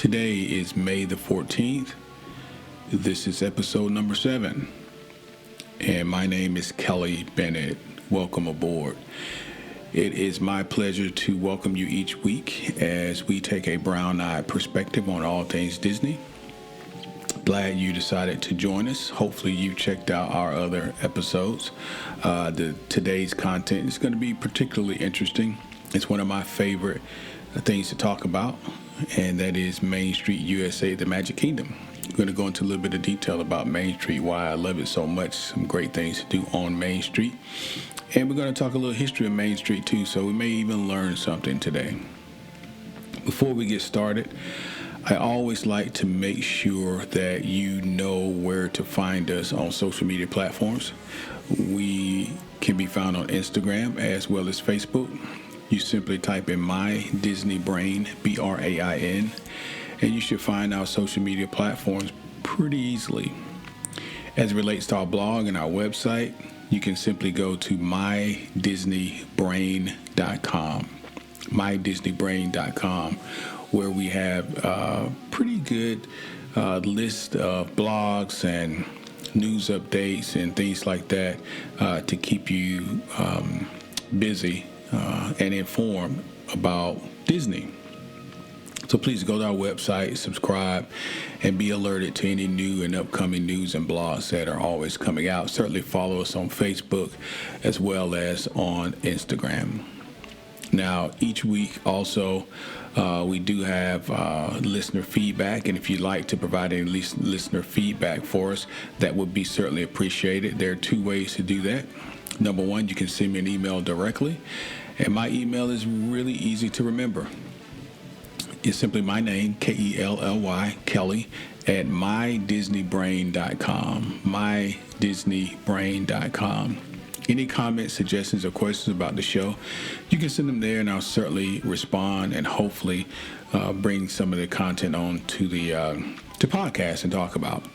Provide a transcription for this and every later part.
Today is May the 14th. This is episode number 7. And my name is Kelly Bennett. Welcome aboard. It is my pleasure to welcome you each week as we take a brown-eyed perspective on all things Disney. Glad you decided to join us. Hopefully you checked out our other episodes. Today's content is going to be particularly interesting. It's one of my favorite things to talk about, and that is Main Street USA, the Magic Kingdom. I'm going to go into a little bit of detail about Main Street, why I love it so much, some great things to do on Main Street. And we're going to talk a little history of Main Street too, so we may even learn something today. Before we get started, I always like to make sure that you know where to find us on social media platforms. We can be found on Instagram as well as Facebook. You simply type in My Disney Brain, BRAIN, and you should find our social media platforms pretty easily. As it relates to our blog and our website, you can simply go to mydisneybrain.com, mydisneybrain.com, where we have a pretty good list of blogs and news updates and things like that to keep you busy and informed about Disney. So please go to our website, subscribe, and be alerted to any new and upcoming news and blogs that are always coming out. Certainly follow us on Facebook as well as on Instagram. Now, each week also, we do have listener feedback, and if you'd like to provide any listener feedback for us, that would be certainly appreciated. There are 2 ways to do that. Number 1, you can send me an email directly, and my email is really easy to remember. It's simply my name, Kelly, Kelly, at mydisneybrain.com, mydisneybrain.com. Any comments, suggestions, or questions about the show, you can send them there, and I'll certainly respond and hopefully bring some of the content on to the to podcast and talk about.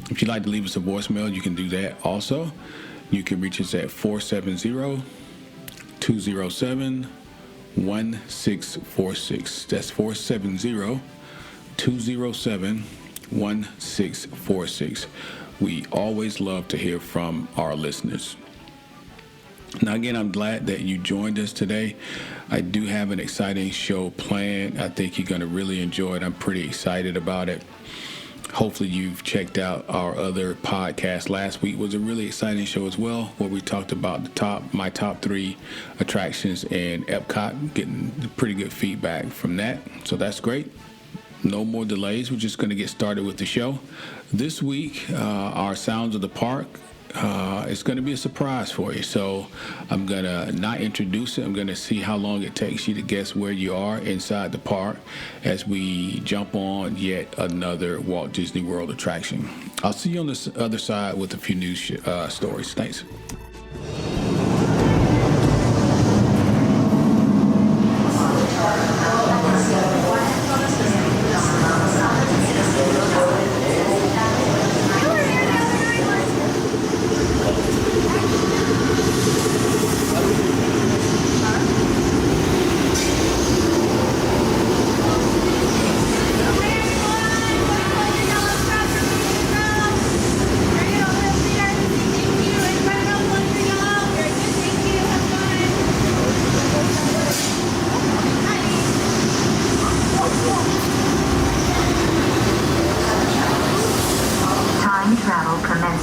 If you'd like to leave us a voicemail, you can do that also. You can reach us at 470-207-1646. That's 470-207-1646. We always love to hear from our listeners. Now, again, I'm glad that you joined us today. I do have an exciting show planned. I think you're going to really enjoy it. I'm pretty excited about it. Hopefully you've checked out our other podcast. Last week was a really exciting show as well, where we talked about my top 3 attractions in Epcot, getting pretty good feedback from that. So that's great. No more delays. We're just going to get started with the show. This week, our Sounds of the Park, it's going to be a surprise for you. So I'm going to not introduce it. I'm going to see how long it takes you to guess where you are inside the park as we jump on yet another Walt Disney World attraction. I'll see you on the other side with a few news stories. Thanks.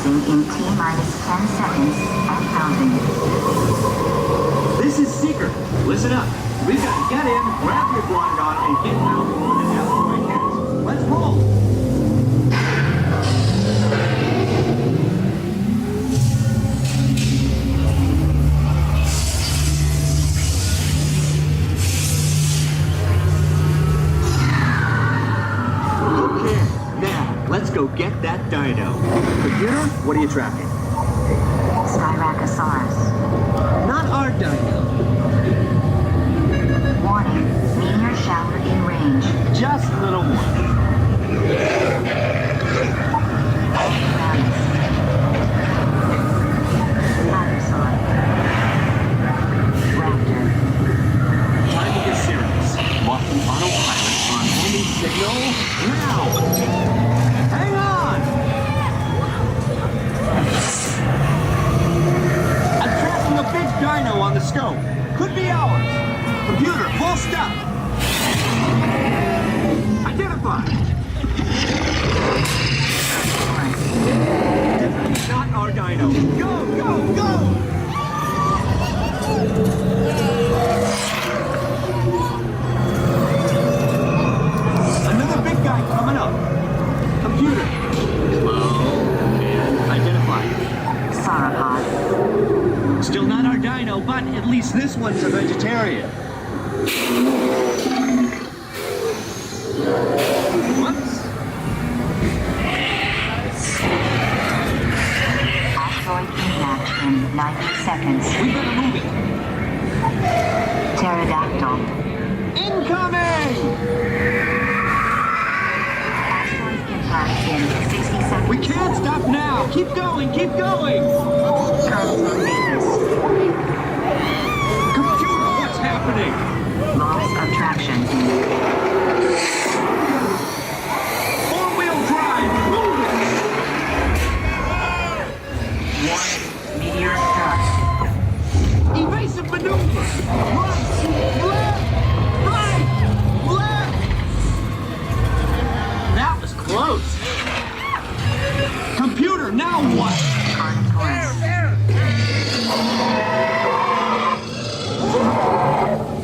In T-minus 10 seconds and counting. This is Seeker. Listen up. We've got to get in, grab your blind on, and get out before the asteroid hits. Let's roll. Okay, now let's go get that dino. Computer, what are you tracking? Styracosaurus. Not our dino. Warning, meteor shower in range. Just a little one. Allosaur. Raptor. Time to get serious. Locking autopilot on any signal. stop! Identify! Definitely not our dino. Go, go, go! Another big guy coming up. Computer. Slow and identify. Sauropod. Still not our dino, but at least this one's a vegetarian. Whoops. Asteroid impact in 90 seconds. We better move it. Pterodactyl. Incoming! Asteroid impact in 60 seconds. We can't stop now. Keep going, keep going. Terminal status. Computer, what's happening? Loss of traction. Four-wheel drive, move it! Warning. Meteor struck. Evasive maneuver. Right, left, right, left. That was close. Computer, now what? On course.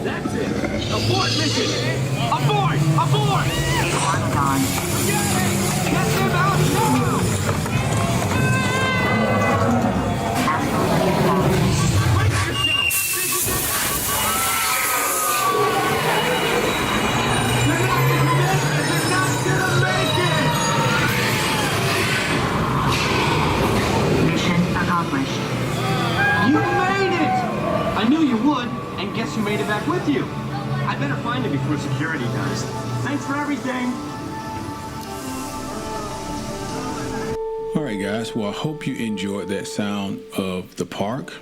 That's it. Abort mission. Abort, abort. Iguanodon. Get them out now. Asteroid impact. Brace yourself. This is it. They're not gonna make it. They're not gonna make it. Mission accomplished. You made it! I knew you would, and guess who made it back with you? I better find it before security does. Thanks for everything. All right, guys. Well, I hope you enjoyed that sound of the park.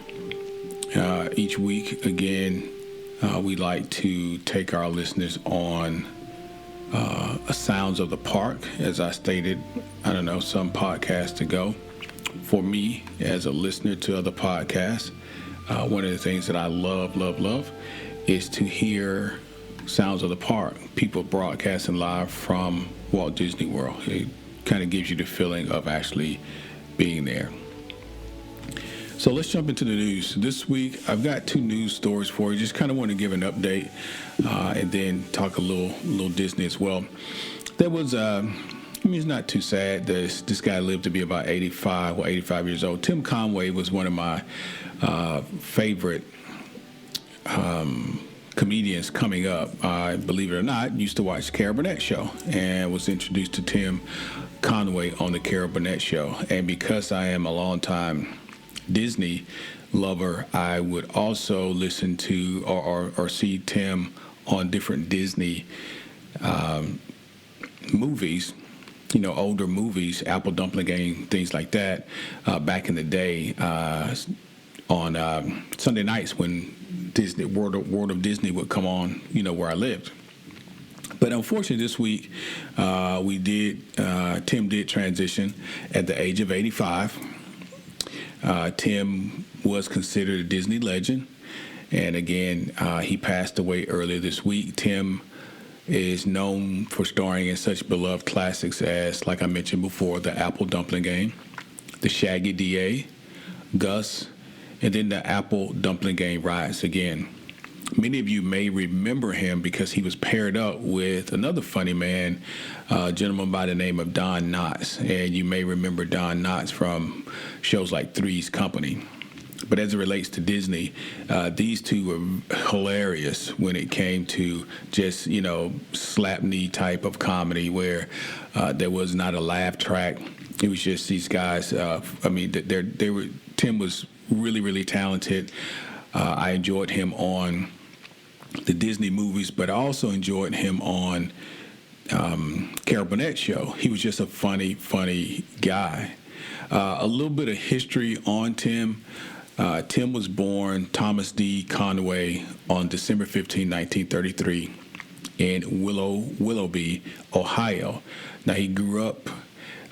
Each week, again, we like to take our listeners on sounds of the park. As I stated, I don't know, some podcasts ago. For me, as a listener to other podcasts, one of the things that I love is to hear sounds of the park, people broadcasting live from Walt Disney World. It kind of gives you the feeling of actually being there. So let's jump into the news. This week, I've got two news stories for you. Just kind of want to give an update and then talk a little Disney as well. There was, it's not too sad. This guy lived to be about 85 years old. Tim Conway was one of my favorite comedians coming up. I, believe it or not, used to watch the Carol Burnett Show and was introduced to Tim Conway on the Carol Burnett Show. And because I am a longtime Disney lover, I would also listen to or see Tim on different Disney movies, older movies, Apple Dumpling Gang, things like that, back in the day on Sunday nights when Disney World of Disney would come on, where I lived. But unfortunately, this week Tim did transition at the age of 85. Tim was considered a Disney legend, and again, he passed away earlier this week. Tim is known for starring in such beloved classics as, like I mentioned before, the Apple Dumpling Gang, the Shaggy DA, Gus, and then the Apple Dumpling Gang Rise Again. Many of you may remember him because he was paired up with another funny man, a gentleman by the name of Don Knotts. And you may remember Don Knotts from shows like Three's Company. But as it relates to Disney, these two were hilarious when it came to just, slap knee type of comedy where there was not a laugh track. It was just these guys. Tim was really, really talented. I enjoyed him on the Disney movies, but I also enjoyed him on Carol Burnett Show. He was just a funny guy. A little bit of history on Tim. Tim was born Thomas D. Conway on December 15, 1933 in Willoughby, Ohio. Now, he grew up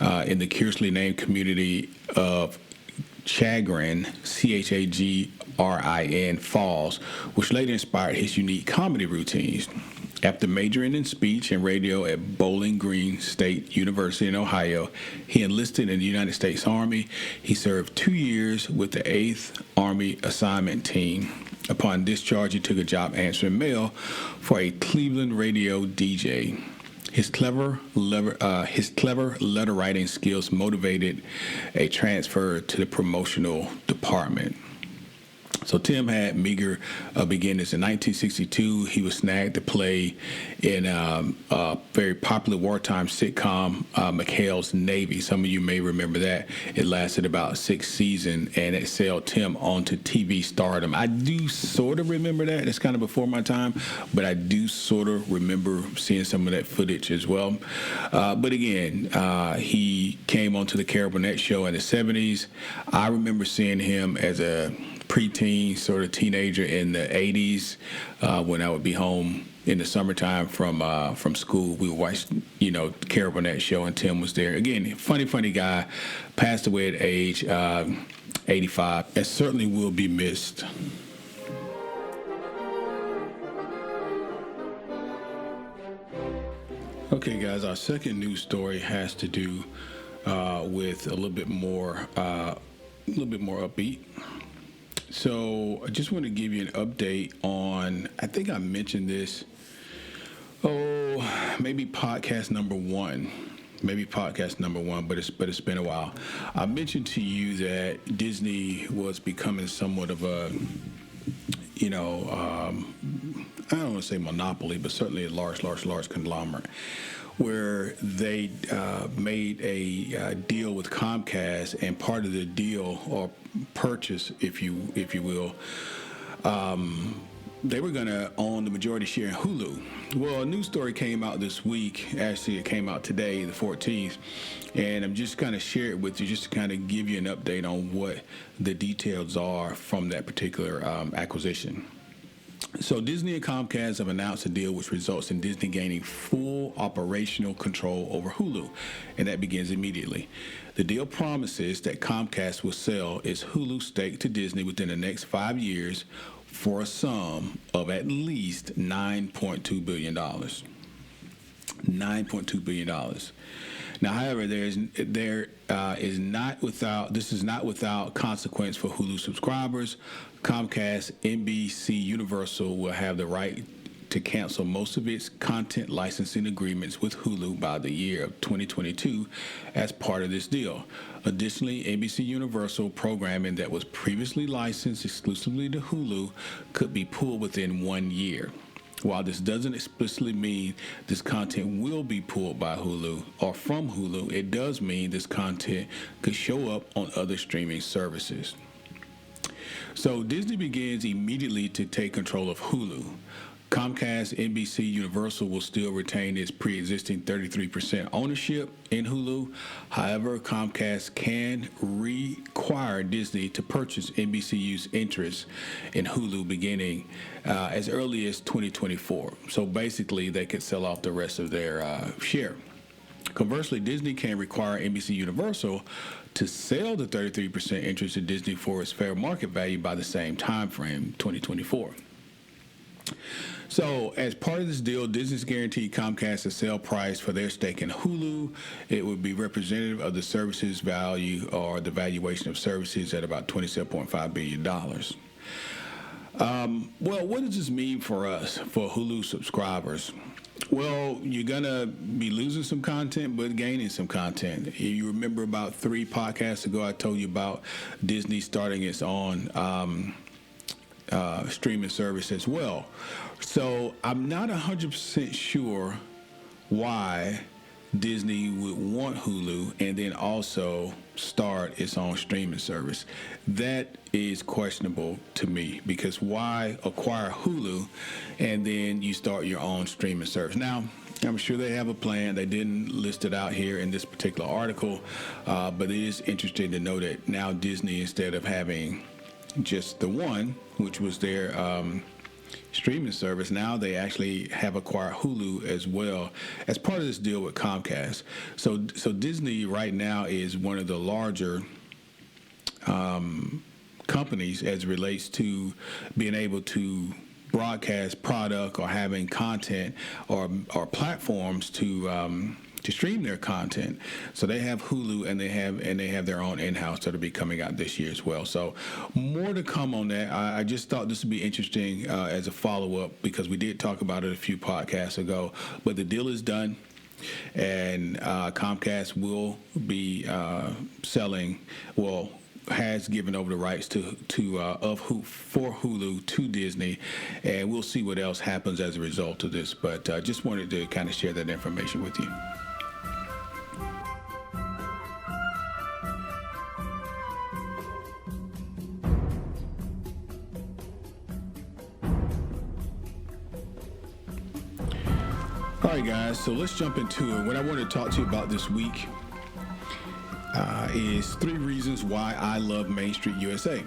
in the curiously named community of Chagrin, Chagrin, Falls, which later inspired his unique comedy routines. After majoring in speech and radio at Bowling Green State University in Ohio, he enlisted in the United States Army. He served 2 years with the 8th Army Assignment Team. Upon discharge, he took a job answering mail for a Cleveland radio DJ. His clever letter writing skills motivated a transfer to the promotional department. So Tim had meager beginnings. In 1962, he was snagged to play in a very popular wartime sitcom, McHale's Navy. Some of you may remember that. It lasted about 6 seasons, and it sailed Tim onto TV stardom. I do sort of remember that. It's kind of before my time, but I do sort of remember seeing some of that footage as well. But again, he came onto the Carol Burnett show in the 70s. I remember seeing him as a preteen, sort of teenager in the 80s, when I would be home in the summertime from school. We would watch, Carol Burnett show, and Tim was there. Again, funny guy, passed away at age 85, and certainly will be missed. Okay, guys, our second news story has to do with a little bit more upbeat. So I just want to give you an update on, I think I mentioned this, maybe podcast number one, but it's been a while. I mentioned to you that Disney was becoming somewhat of a, I don't want to say monopoly, but certainly a large conglomerate, where they made a deal with Comcast, and part of the deal, or purchase, if you will, they were going to own the majority share in Hulu. Well, a news story came out this week. Actually, it came out today, the 14th, and I'm just kind of share it with you, just to kind of give you an update on what the details are from that particular acquisition. So Disney and Comcast have announced a deal which results in Disney gaining full operational control over Hulu, and that begins immediately. The deal promises that Comcast will sell its Hulu stake to Disney within the next 5 years for a sum of at least $9.2 billion. $9.2 billion. Now, however, this is not without consequence for Hulu subscribers. Comcast, NBC Universal will have the right to cancel most of its content licensing agreements with Hulu by the year of 2022 as part of this deal. Additionally, NBC Universal programming that was previously licensed exclusively to Hulu could be pulled within 1 year. While this doesn't explicitly mean this content will be pulled by Hulu or from Hulu, it does mean this content could show up on other streaming services. So Disney begins immediately to take control of Hulu. Comcast, NBC Universal will still retain its pre-existing 33% ownership in Hulu. However, Comcast can require Disney to purchase NBCU's interest in Hulu beginning as early as 2024. So basically, they could sell off the rest of their share. Conversely, Disney can require NBC Universal to sell the 33% interest in Disney for its fair market value by the same time frame, 2024. So, as part of this deal, Disney's guaranteed Comcast a sale price for their stake in Hulu. It would be representative of the services value, or the valuation of services, at about $27.5 billion. Well, what does this mean for us, for Hulu subscribers? Well, you're going to be losing some content, but gaining some content. You remember about 3 podcasts ago, I told you about Disney starting its own streaming service as well. So I'm not 100% sure why Disney would want Hulu and then also start its own streaming service. That is questionable to me, because why acquire Hulu and then you start your own streaming service? Now, I'm sure they have a plan. They didn't list it out here in this particular article, but it is interesting to know that now Disney, instead of having just the one, which was their streaming service, now they actually have acquired Hulu as well as part of this deal with Comcast. So Disney right now is one of the larger companies as it relates to being able to broadcast product or having content or platforms to stream their content. So they have Hulu and they have their own in-house that'll be coming out this year as well. So more to come on that. I just thought this would be interesting as a follow-up because we did talk about it a few podcasts ago. But the deal is done, and Comcast will be selling. Well, has given over the rights for Hulu to Disney, and we'll see what else happens as a result of this. But just wanted to kind of share that information with you. All right, guys, so let's jump into it. What I want to talk to you about this week is 3 reasons why I love Main Street USA.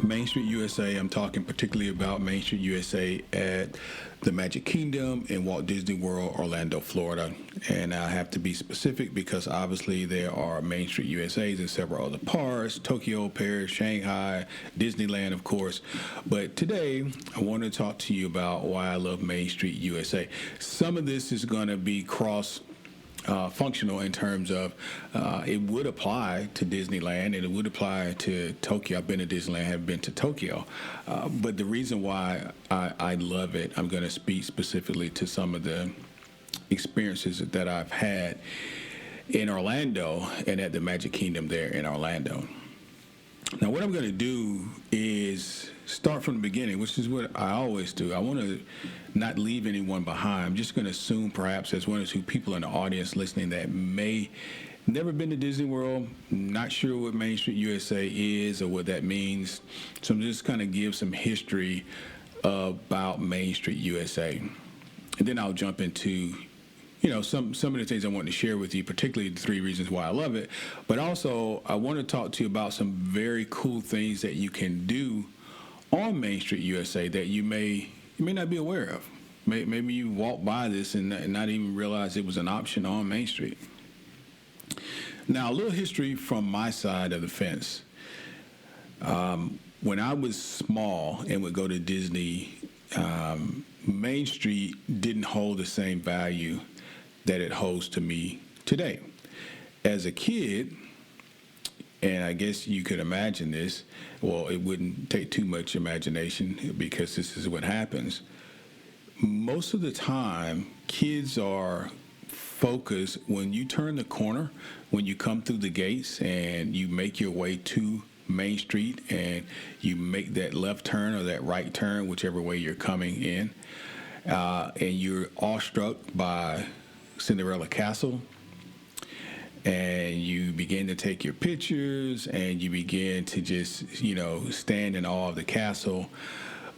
Main Street USA, I'm talking particularly about Main Street USA at the Magic Kingdom in Walt Disney World, Orlando, Florida. And I have to be specific because obviously there are Main Street USAs in several other parts, Tokyo, Paris, Shanghai, Disneyland, of course. But today I want to talk to you about why I love Main Street USA. Some of this is going to be functional in terms of it would apply to Disneyland and it would apply to Tokyo. I've been to Disneyland, have been to Tokyo. But the reason why I love it, I'm going to speak specifically to some of the experiences that I've had in Orlando and at the Magic Kingdom there in Orlando. Now, what I'm going to do is start from the beginning, which is what I always do. I want to not leave anyone behind. I'm just going to assume perhaps there's 1 or 2 people in the audience listening that may never been to Disney World, not sure what Main Street USA is or what that means. So I'm just going to give some history about Main Street USA. And then I'll jump into some of the things I want to share with you, particularly the 3 reasons why I love it. But also, I want to talk to you about some very cool things that you can do on Main Street USA that you may not be aware of. Maybe you walk by this and not even realize it was an option on Main Street. Now, a little history from my side of the fence. When I was small and would go to Disney, Main Street didn't hold the same value that it holds to me today. As a kid, and I guess you could imagine this, well, it wouldn't take too much imagination because this is what happens. Most of the time, kids are focused when you turn the corner, when you come through the gates and you make your way to Main Street and you make that left turn or that right turn, whichever way you're coming in, and you're awestruck by Cinderella Castle, and you begin to take your pictures and you begin to just, stand in awe of the castle.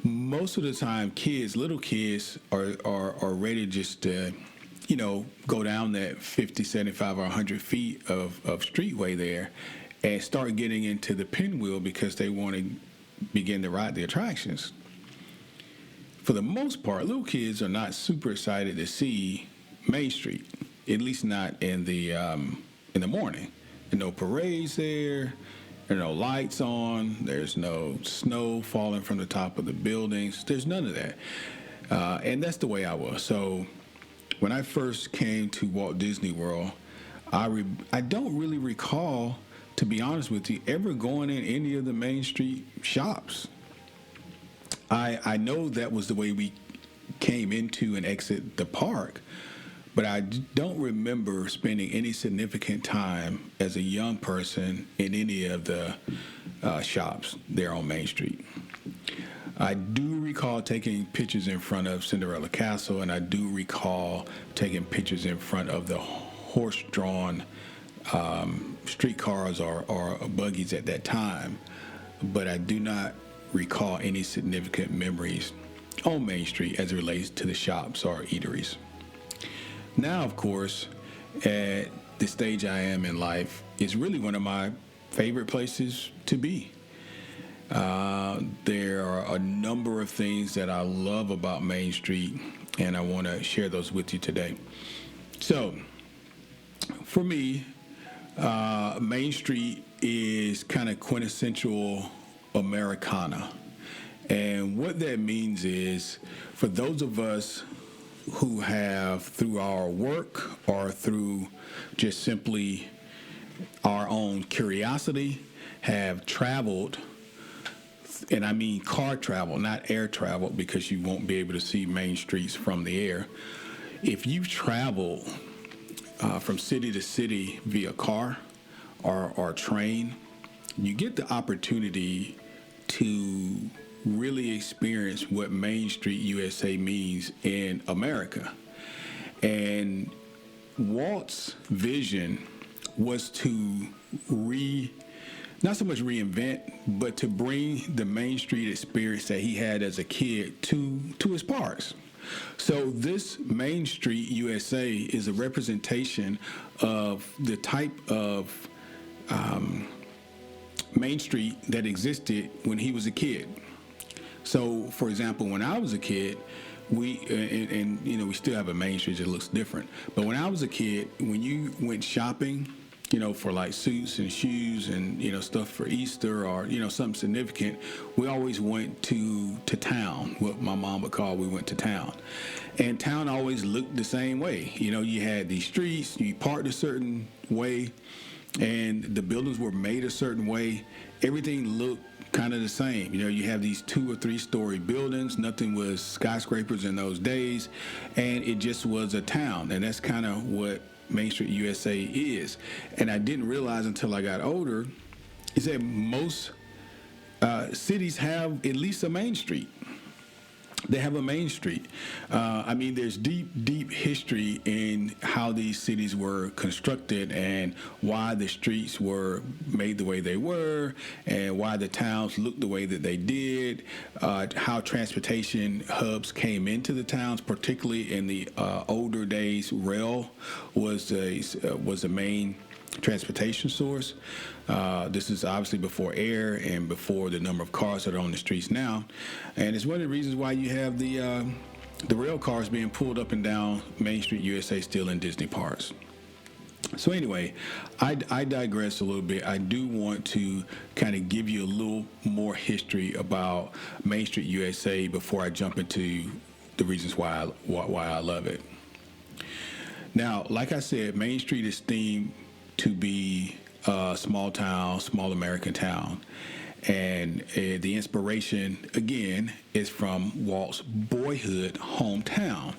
Most of the time, little kids are ready just to, go down that 50, 75, or 100 feet of streetway there and start getting into the pinwheel because they want to begin to ride the attractions. For the most part, little kids are not super excited to see Main Street, at least not in the morning. There are no parades there. There are no lights on. There's no snow falling from the top of the buildings. There's none of that. And that's the way I was. So when I first came to Walt Disney World, I don't really recall, to be honest with you, ever going in any of the Main Street shops. I know that was the way we came into and exit the park, but I don't remember spending any significant time as a young person in any of the shops there on Main Street. I do recall taking pictures in front of Cinderella Castle, and I do recall taking pictures in front of the horse-drawn streetcars or buggies at that time, but I do not recall any significant memories on Main Street as it relates to the shops or eateries. Now, of course, at the stage I am in life, it's really one of my favorite places to be. There are a number of things that I love about Main Street, and I want to share those with you today. So, for me, Main Street is kind of quintessential Americana. And what that means is, for those of us who have, through our work or through just simply our own curiosity, have traveled, and I mean car travel, not air travel, because you won't be able to see main streets from the air. If you've traveled from city to city via car or train, you get the opportunity to really experience what Main Street USA means in America. And Walt's vision was to not so much reinvent, but to bring the Main Street experience that he had as a kid to his parks. So this Main Street USA is a representation of the type of Main Street that existed when he was a kid. So, for example, when I was a kid, we still have a Main Street that looks different. But when I was a kid, when you went shopping, for like suits and shoes and stuff for Easter or something significant, we always went to town. What my mom would call, we went to town, and town always looked the same way. You had these streets, you parked a certain way, and the buildings were made a certain way. Everything looked kind of the same. You have these 2 or 3 story buildings. Nothing was skyscrapers in those days, and it just was a town. And that's kind of what Main Street USA is. And I didn't realize until I got older is that most cities have at least a main street. They have a main street. There's deep history in how these cities were constructed and why the streets were made the way they were and why the towns looked the way that they did, how transportation hubs came into the towns, particularly in the older days. Rail was a main transportation source. This is obviously before air and before the number of cars that are on the streets now, and it's one of the reasons why you have the rail cars being pulled up and down Main Street USA still in Disney parks. So anyway, I digress a little bit. I do want to kind of give you a little more history about Main Street USA before I jump into the reasons why I love it. Now, like I said, Main Street is themed to be a small town, small American town. And the inspiration, again, is from Walt's boyhood hometown.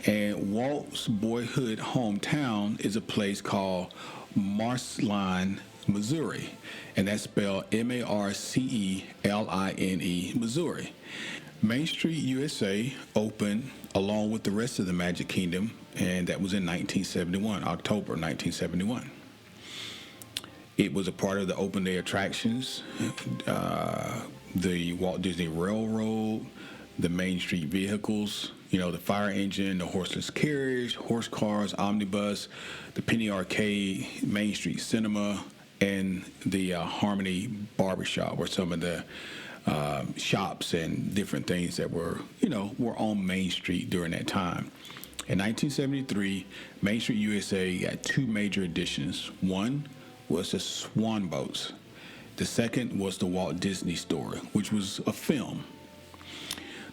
And Walt's boyhood hometown is a place called Marceline, Missouri. And that's spelled Marceline, Missouri. Main Street USA opened along with the rest of the Magic Kingdom, and that was in 1971, October 1971. It was a part of the open day attractions, the Walt Disney Railroad, the Main Street vehicles, the fire engine, the horseless carriage, horse cars, omnibus, the Penny Arcade, Main Street Cinema, and the Harmony Barbershop were some of the shops and different things that were on Main Street during that time. In 1973, Main Street USA got 2 major additions. One was the Swan Boats. The second was the Walt Disney Story, which was a film.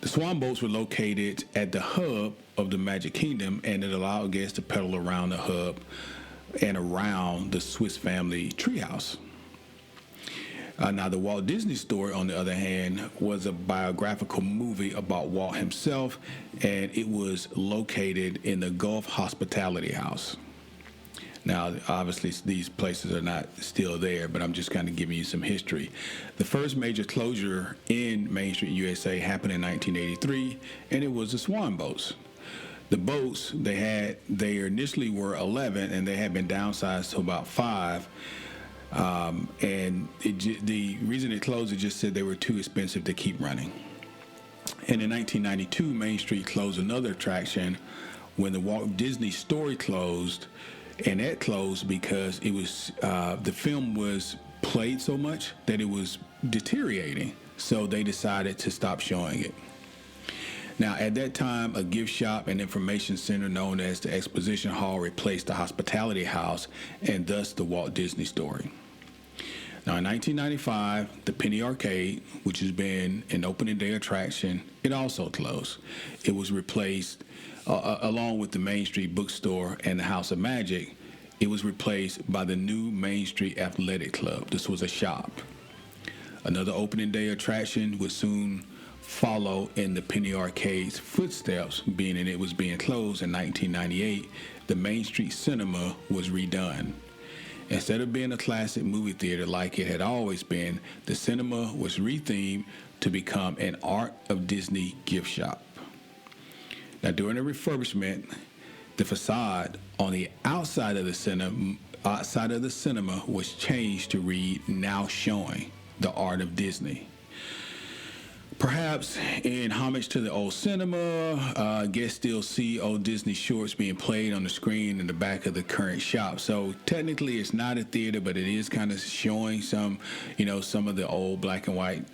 The Swan Boats were located at the hub of the Magic Kingdom, and it allowed guests to pedal around the hub and around the Swiss Family treehouse. Now, the Walt Disney Story, on the other hand, was a biographical movie about Walt himself, and it was located in the Gulf Hospitality House. Now, obviously, these places are not still there, but I'm just kind of giving you some history. The first major closure in Main Street USA happened in 1983, and it was the Swan Boats. The boats they initially were 11, and they had been downsized to about 5. And the reason it closed, it just said they were too expensive to keep running. And in 1992, Main Street closed another attraction when the Walt Disney Story closed. And that closed because it was the film was played so much that it was deteriorating. So they decided to stop showing it. Now, at that time, a gift shop and information center known as the Exposition Hall replaced the Hospitality House and thus the Walt Disney Story. Now, in 1995, the Penny Arcade, which has been an opening day attraction, it also closed. It was replaced, along with the Main Street Bookstore and the House of Magic, it was replaced by the new Main Street Athletic Club. This was a shop. Another opening day attraction would soon follow in the Penny Arcade's footsteps, being that it was being closed in 1998. The Main Street Cinema was redone. Instead of being a classic movie theater like it had always been, the cinema was rethemed to become an Art of Disney gift shop. Now, during the refurbishment, the facade on the outside of the cinema was changed to read "Now Showing the Art of Disney." Perhaps in homage to the old cinema, guests still see old Disney shorts being played on the screen in the back of the current shop. So technically it's not a theater, but it is kind of showing some of the old black and white,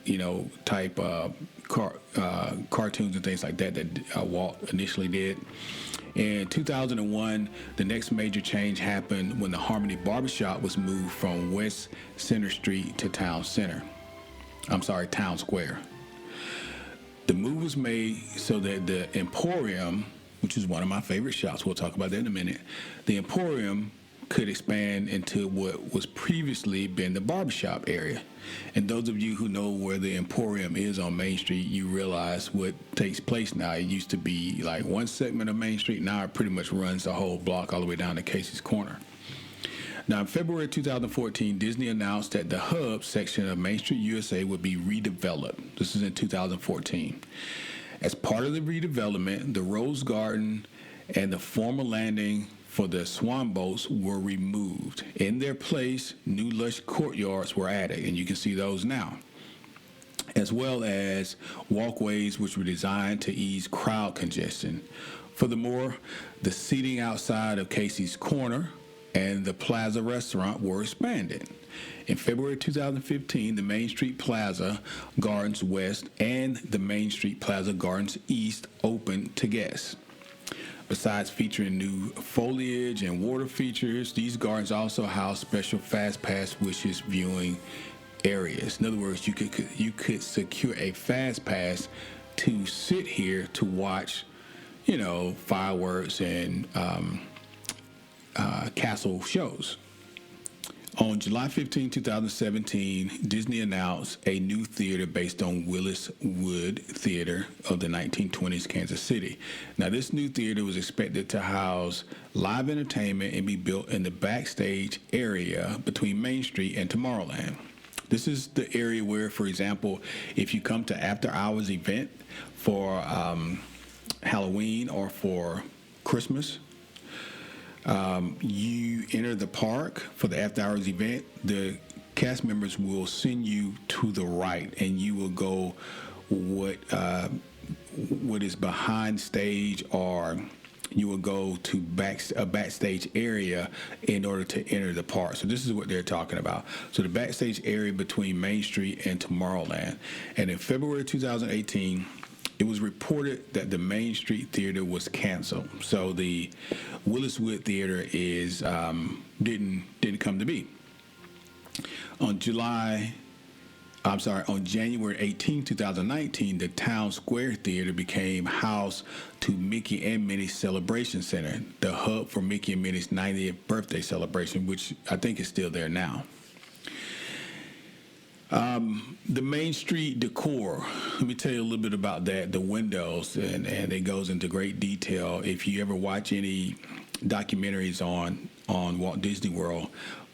type cartoons and things like that Walt initially did. In 2001, the next major change happened when the Harmony Barbershop was moved from West Center Street to Town Square. The move was made so that the Emporium, which is one of my favorite shops, we'll talk about that in a minute, the Emporium could expand into what was previously been the barbershop area. And those of you who know where the Emporium is on Main Street, you realize what takes place now. It used to be like one segment of Main Street. Now it pretty much runs the whole block all the way down to Casey's Corner. Now, in February 2014, Disney announced that the Hub section of Main Street USA would be redeveloped. This is in 2014. As part of the redevelopment, the Rose Garden and the former landing for the swan boats were removed. In their place, new lush courtyards were added, and you can see those now, as well as walkways which were designed to ease crowd congestion. Furthermore, the seating outside of Casey's Corner and the Plaza restaurant were expanded. In February 2015, the Main Street Plaza Gardens West and the Main Street Plaza Gardens East opened to guests. Besides featuring new foliage and water features, these gardens also house special Fast Pass wishes viewing areas. In other words, you could secure a Fast Pass to sit here to watch, fireworks and castle shows. On July 15, 2017, Disney announced a new theater based on Willis Wood Theater of the 1920s Kansas City. Now, this new theater was expected to house live entertainment and be built in the backstage area between Main Street and Tomorrowland. This is the area where, for example, if you come to after-hours event for Halloween or for Christmas, you enter the park for the after-hours event, the cast members will send you to the right, and you will go what is behind stage, or you will go to a backstage area in order to enter the park. So this is what they're talking about. So the backstage area between Main Street and Tomorrowland. And in February 2018, it was reported that the Main Street Theater was canceled. So the Willis Wood Theater didn't come to be. On January 18, 2019, the Town Square Theater became house to Mickey and Minnie's Celebration Center, the hub for Mickey and Minnie's 90th birthday celebration, which I think is still there now. The Main Street decor, let me tell you a little bit about that, the windows, and it goes into great detail. If you ever watch any documentaries on Walt Disney World,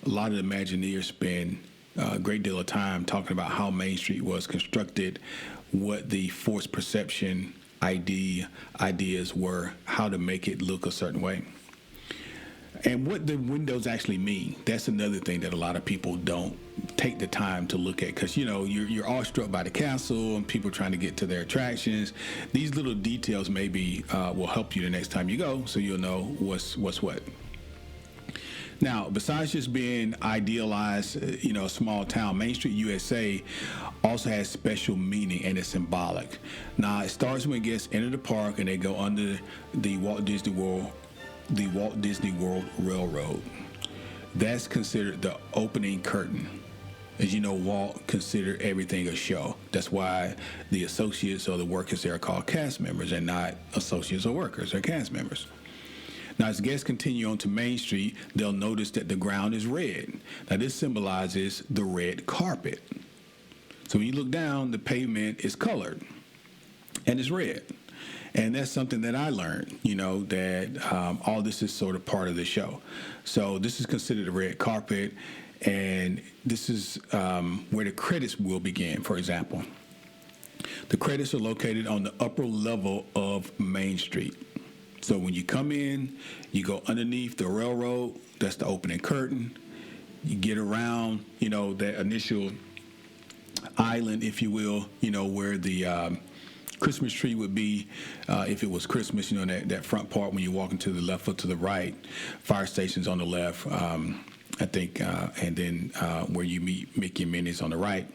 a lot of the Imagineers spend a great deal of time talking about how Main Street was constructed, what the forced perception ideas were, how to make it look a certain way. And what the windows actually mean, that's another thing that a lot of people don't take the time to look at, because you're awestruck by the castle and people trying to get to their attractions. These little details maybe will help you the next time you go, so you'll know what's what. Now, besides just being idealized, a small town, Main Street USA also has special meaning, and it's symbolic. Now, it starts when guests enter the park and they go under the Walt Disney World Railroad. That's considered the opening curtain. As you know, Walt considered everything a show. That's why the associates or the workers there are called cast members and not associates or workers. They're cast members. Now, as guests continue on to Main Street, they'll notice that the ground is red. Now, this symbolizes the red carpet. So when you look down, the pavement is colored and it's red. And that's something that I learned, that all this is sort of part of the show. So this is considered a red carpet, and this is where the credits will begin, for example. The credits are located on the upper level of Main Street. So when you come in, you go underneath the railroad, that's the opening curtain. You get around, that initial island, if you will, where the Christmas tree would be, if it was Christmas, that front part when you're walking to the left or to the right. Fire stations on the left, I think, and then where you meet Mickey and Minnie's on the right.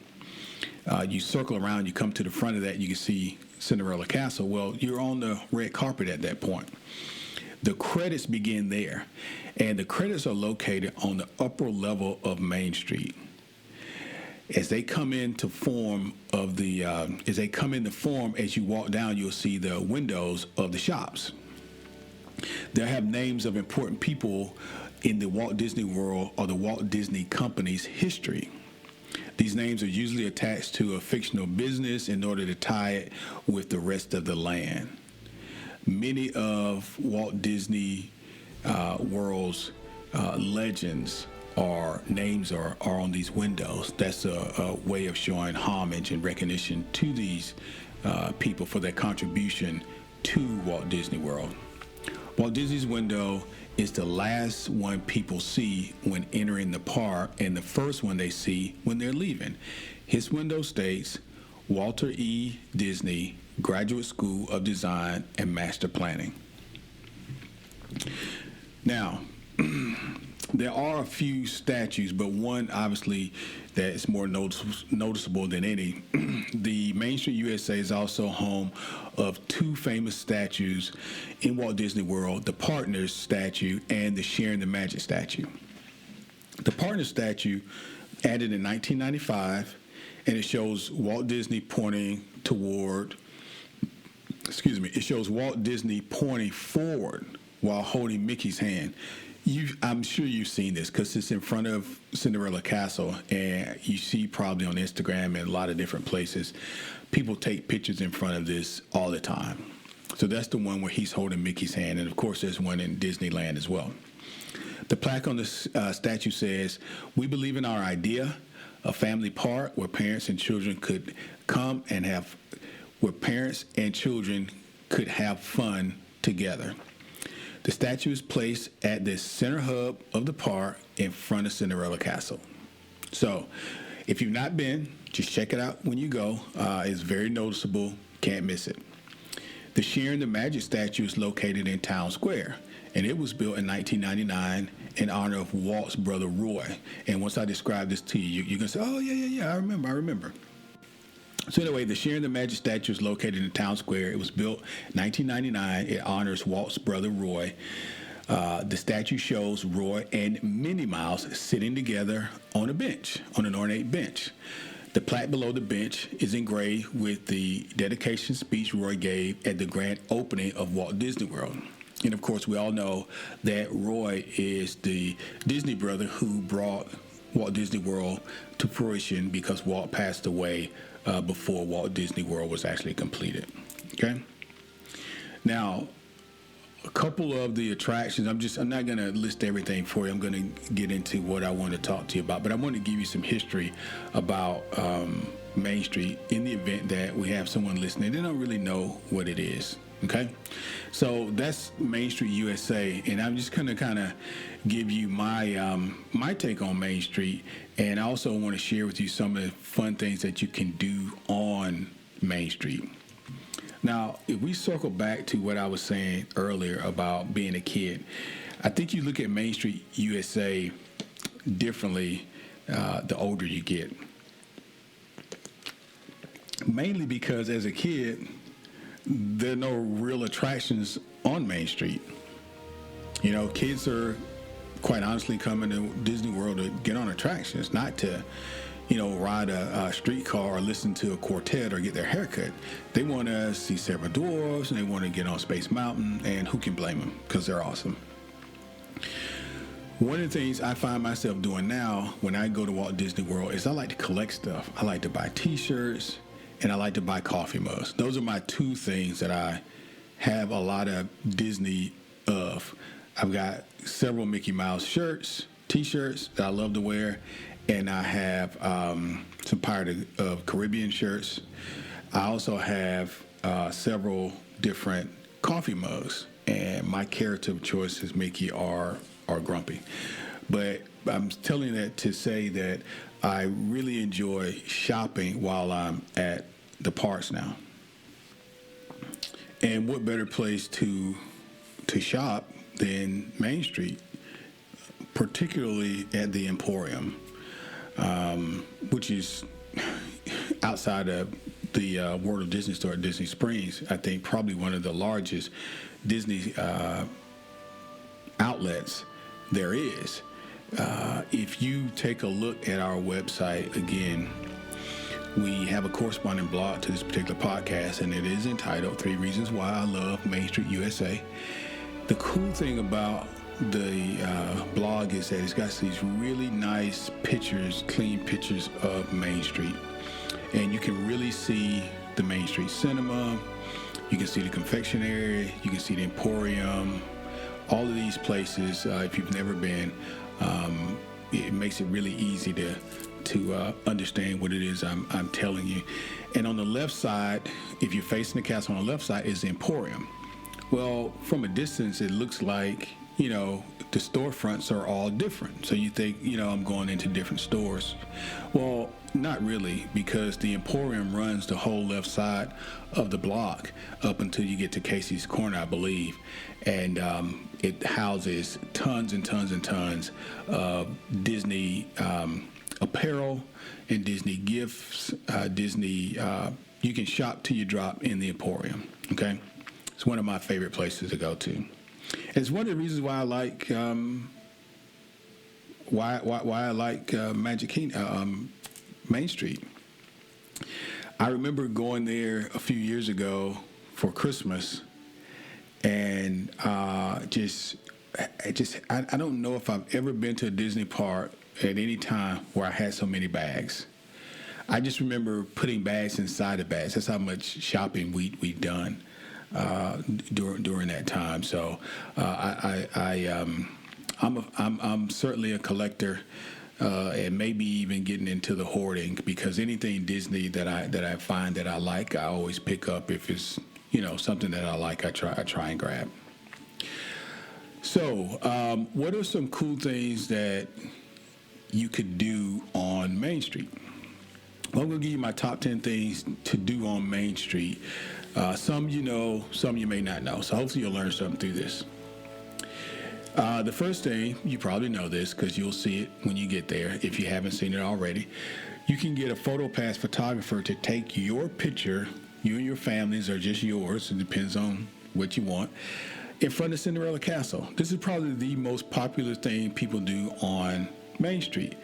You circle around, you come to the front of that, you can see Cinderella Castle. Well, you're on the red carpet at that point. The credits begin there, and the credits are located on the upper level of Main Street. As they come into form as you walk down, you'll see the windows of the shops. They'll have names of important people in the Walt Disney World or the Walt Disney Company's history. These names are usually attached to a fictional business in order to tie it with the rest of the land. Many of Walt Disney World's legends or names are on these windows. That's a way of showing homage and recognition to these people for their contribution to Walt Disney World. Walt Disney's window is the last one people see when entering the park and the first one they see when they're leaving. His window states, Walter E. Disney, Graduate School of Design and Master Planning. Now, there are a few statues, but one obviously that is more noticeable than any. The Main Street USA is also home of two famous statues in Walt Disney World, the Partners statue and the Sharing the Magic statue. The Partners statue, added in 1995, and it shows Walt Disney pointing forward while holding Mickey's hand. I'm sure you've seen this because it's in front of Cinderella Castle, and you see probably on Instagram and a lot of different places, people take pictures in front of this all the time. So that's the one where he's holding Mickey's hand, and of course there's one in Disneyland as well. The plaque on the statue says, "We believe in our idea, a family park where parents and children could come and have fun together." The statue is placed at the center hub of the park in front of Cinderella Castle. So if you've not been, just check it out when you go. It's very noticeable. Can't miss it. The Sharing the Magic statue is located in Town Square, and it was built in 1999 in honor of Walt's brother Roy. And once I describe this to you, you're going to say, oh, yeah, I remember. So anyway, the Sharing the Magic statue is located in Town Square. It was built in 1999. It honors Walt's brother Roy. The statue shows Roy and Minnie Mouse sitting together on an ornate bench. The plaque below the bench is engraved with the dedication speech Roy gave at the grand opening of Walt Disney World. And of course, we all know that Roy is the Disney brother who brought Walt Disney World to fruition because Walt passed away before Walt Disney World was actually completed. Okay. Now, a couple of the attractions. I'm not going to list everything for you. I'm going to get into what I want to talk to you about, but I want to give you some history about Main Street in the event that we have someone listening. They don't really know what it is. Okay, so that's Main Street USA, and I'm just going to kind of give you my take on Main Street, and I also want to share with you some of the fun things that you can do on Main Street. Now, if we circle back to what I was saying earlier about being a kid, I think you look at Main Street USA differently the older you get. Mainly because as a kid, there are no real attractions on Main Street. You know, kids are quite honestly coming to Disney World to get on attractions, not to, ride a streetcar or listen to a quartet or get their haircut. They want to see several dwarves, and they want to get on Space Mountain, and who can blame them? Because they're awesome. One of the things I find myself doing now when I go to Walt Disney World is I like to collect stuff. I like to buy T-shirts, and I like to buy coffee mugs. Those are my two things that I have a lot of Disney of. I've got several Mickey Mouse shirts, T-shirts that I love to wear, and I have some Pirate of Caribbean shirts. I also have several different coffee mugs, and my character of choice is Mickey or Grumpy. But I'm telling that to say that I really enjoy shopping while I'm at the parks now. And what better place to shop than Main Street, particularly at the Emporium, which is outside of the World of Disney store at Disney Springs. I think probably one of the largest Disney outlets there is. If you take a look at our website, again, we have a corresponding blog to this particular podcast, and it is entitled 3 Reasons Why I Love Main Street USA. The cool thing about the blog is that it's got these really nice pictures, clean pictures of Main Street. And you can really see the Main Street Cinema, you can see the confectionery, you can see the Emporium, all of these places. If you've never been, it makes it really easy to understand what it is I'm telling you. And on the left side, if you're facing the castle, on the left side is the Emporium. Well, from a distance, it looks like, the storefronts are all different. So you think, I'm going into different stores. Well, not really, because the Emporium runs the whole left side of the block up until you get to Casey's Corner, I believe. And it houses tons and tons and tons of Disney apparel and Disney gifts. You can shop till you drop in the Emporium. Okay, it's one of my favorite places to go to. It's one of the reasons why I like Magic Kingdom, Main Street. I remember going there a few years ago for Christmas, and I don't know if I've ever been to a Disney park at any time where I had so many bags. I just remember putting bags inside the bags. That's how much shopping we'd done during that time. So I'm certainly a collector, and maybe even getting into the hoarding, because anything Disney that I find that I like, I always pick up. If it's something that I like, I try and grab. So what are some cool things that you could do on Main Street? Well, I'm going to give you my top 10 things to do on Main Street. Some you know, some you may not know. So hopefully you'll learn something through this. The first thing, you probably know this because you'll see it when you get there if you haven't seen it already. You can get a PhotoPass photographer to take your picture, you and your families, or just yours, it depends on what you want, in front of Cinderella Castle. This is probably the most popular thing people do on Main Street.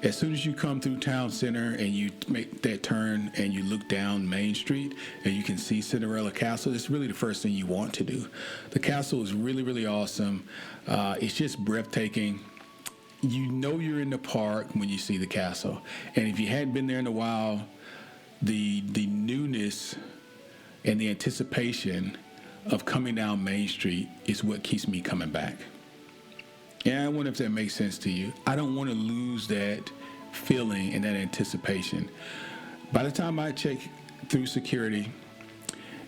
As soon as you come through Town Center and you make that turn and you look down Main Street and you can see Cinderella Castle, it's really the first thing you want to do. The castle is really, really awesome. It's just breathtaking. You know you're in the park when you see the castle. And if you hadn't been there in a while, the newness and the anticipation of coming down Main Street is what keeps me coming back. Yeah, I wonder if that makes sense to you. I don't want to lose that feeling and that anticipation. By the time I check through security,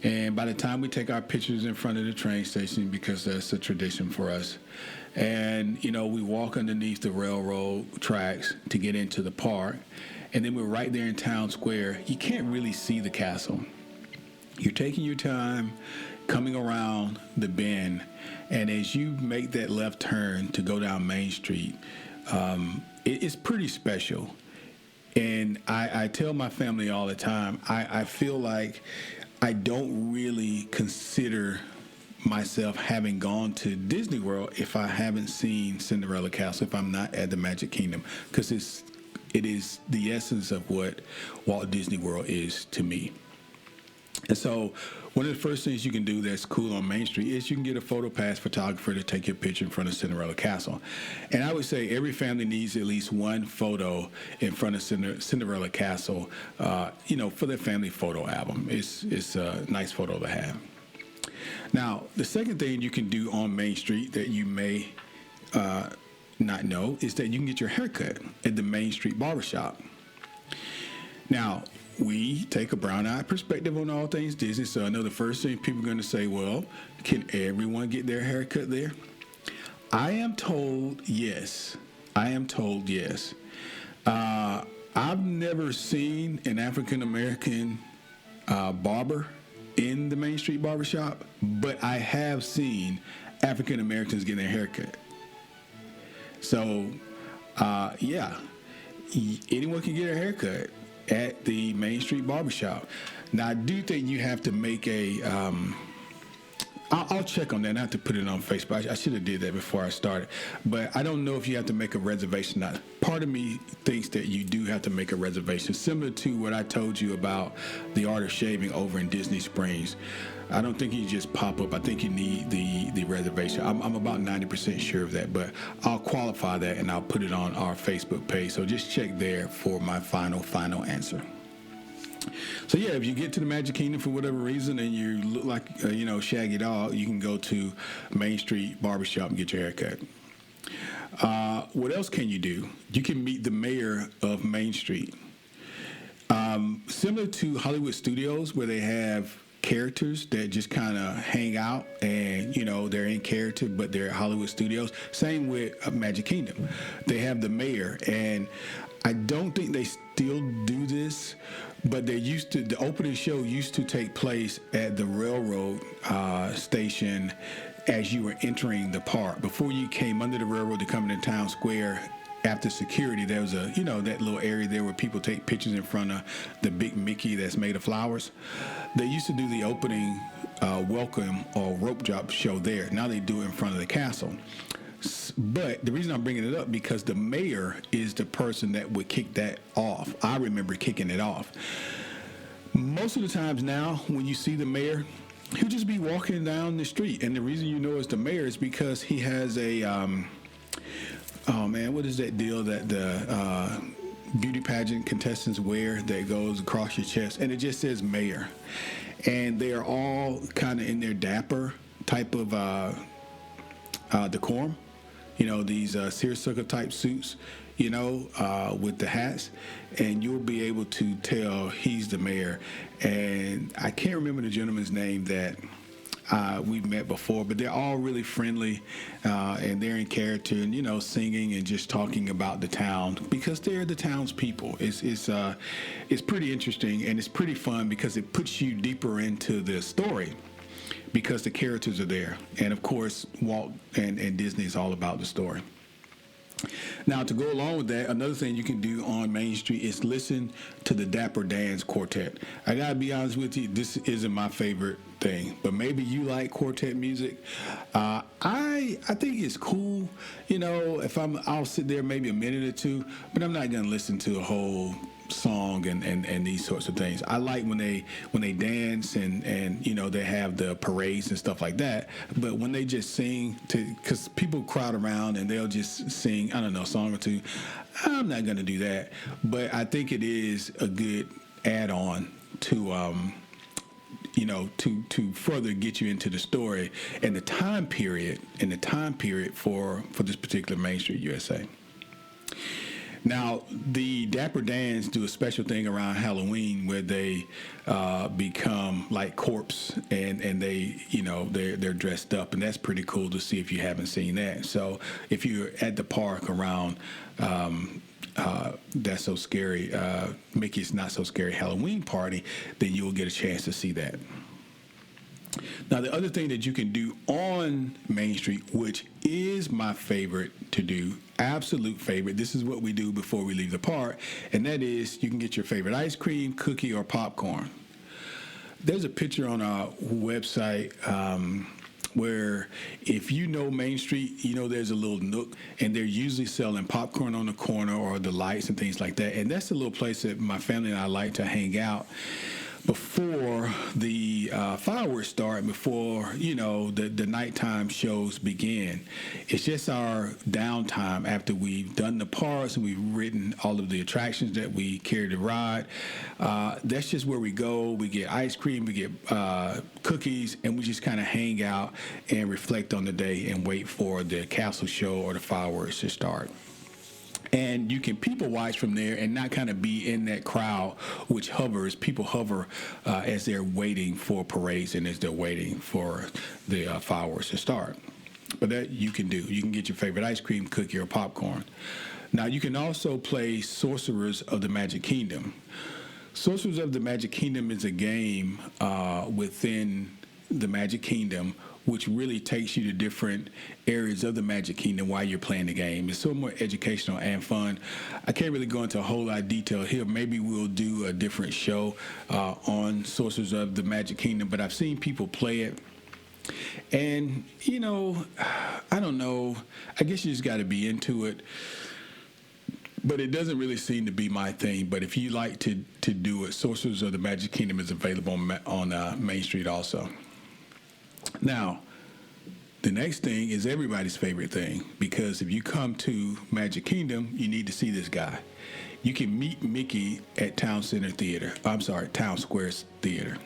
and by the time we take our pictures in front of the train station, because that's a tradition for us, and we walk underneath the railroad tracks to get into the park, and then we're right there in Town Square, you can't really see the castle. You're taking your time coming around the bend, and as you make that left turn to go down Main Street, it's pretty special. And I tell my family all the time, I feel like I don't really consider myself having gone to Disney World if I haven't seen Cinderella Castle, if I'm not at the Magic Kingdom, because it's it is the essence of what Walt Disney World is to me. And so one of the first things you can do that's cool on Main Street is you can get a photo pass photographer to take your picture in front of Cinderella Castle. And I would say every family needs at least one photo in front of Cinderella Castle, for their family photo album. It's a nice photo to have. Now, the second thing you can do on Main Street that you may not know is that you can get your haircut at the Main Street Barbershop. Now, we take a brown-eyed perspective on all things Disney, so I know the first thing people are going to say, well, can everyone get their hair cut there? I am told yes. I've never seen an African-American barber in the Main Street Barbershop, but I have seen African-Americans getting their hair cut. So, anyone can get a haircut at the Main Street Barbershop. Now, I do think you have to make I'll check on that. I have to put it on Facebook. I should have did that before I started. But I don't know if you have to make a reservation. Now, part of me thinks that you do have to make a reservation, similar to what I told you about the art of shaving over in Disney Springs. I don't think you just pop up. I think you need the reservation. I'm about 90% sure of that, but I'll qualify that and I'll put it on our Facebook page. So just check there for my final answer. So yeah, if you get to the Magic Kingdom for whatever reason and you look like Shaggy Dog, you can go to Main Street Barbershop and get your hair cut. What else can you do? You can meet the mayor of Main Street. Similar to Hollywood Studios, where they have characters that just kind of hang out and they're in character, but they're at Hollywood Studios. Same with Magic Kingdom. They have the mayor, and I don't think they still do this, but the opening show used to take place at the railroad station as you were entering the park. Before you came under the railroad to come into Town Square, after security, there was that little area there where people take pictures in front of the big Mickey that's made of flowers. They used to do the opening welcome or rope drop show there. Now they do it in front of the castle. But the reason I'm bringing it up because the mayor is the person that would kick that off. I remember kicking it off. Most of the times now, when you see the mayor, he'll just be walking down the street, and the reason you know it's the mayor is because he has a what is that deal that the beauty pageant contestants wear that goes across your chest, and it just says mayor, and they are all kind of in their dapper type of decorum, these seersucker type suits, with the hats, and you'll be able to tell he's the mayor. And I can't remember the gentleman's name that we've met before, but they're all really friendly, and they're in character, and singing and just talking about the town because they're the townspeople. It's pretty interesting, and it's pretty fun because it puts you deeper into the story because the characters are there, and of course Walt and Disney is all about the story. Now, to go along with that, another thing you can do on Main Street is listen to the Dapper Dan's Quartet. I gotta be honest with you, this isn't my favorite thing, but maybe you like quartet music. I think it's cool. I'll sit there maybe a minute or two, but I'm not gonna listen to a whole song and these sorts of things. I like when they dance and they have the parades and stuff like that, but when they just sing because people crowd around and they'll just sing, I don't know, a song or two, I'm not going to do that. But I think it is a good add-on to to further get you into the story and the time period for this particular Main Street USA. Now, the Dapper Dans do a special thing around Halloween where they become like corpse and they, they're dressed up, and that's pretty cool to see if you haven't seen that. So if you're at the park around That's So Scary, Mickey's Not So Scary Halloween party, then you'll get a chance to see that. Now, the other thing that you can do on Main Street, which is my favorite to do, absolute favorite, this is what we do before we leave the park, and that is you can get your favorite ice cream, cookie, or popcorn. There's a picture on our website where if you know Main Street, you know there's a little nook, and they're usually selling popcorn on the corner or the lights and things like that. And that's the little place that my family and I like to hang out before the fireworks start, before the nighttime shows begin. It's just our downtime after we've done the parks and we've ridden all of the attractions that we carry to ride. That's just where we go. We get ice cream, we get cookies, and we just kind of hang out and reflect on the day and wait for the castle show or the fireworks to start. And you can people watch from there and not kind of be in that crowd which hovers. People hover as they're waiting for parades and as they're waiting for the fireworks to start. But that you can do. You can get your favorite ice cream, cookie, or popcorn. Now, you can also play Sorcerers of the Magic Kingdom. Sorcerers of the Magic Kingdom is a game within the Magic Kingdom, which really takes you to different areas of the Magic Kingdom while you're playing the game. It's so more educational and fun. I can't really go into a whole lot of detail here. Maybe we'll do a different show on Sorcerers of the Magic Kingdom, but I've seen people play it. And, I don't know. I guess you just got to be into it. But it doesn't really seem to be my thing. But if you like to do it, Sorcerers of the Magic Kingdom is available on Main Street also. Now, the next thing is everybody's favorite thing, because if you come to Magic Kingdom, you need to see this guy. You can meet Mickey at Town Square Theater.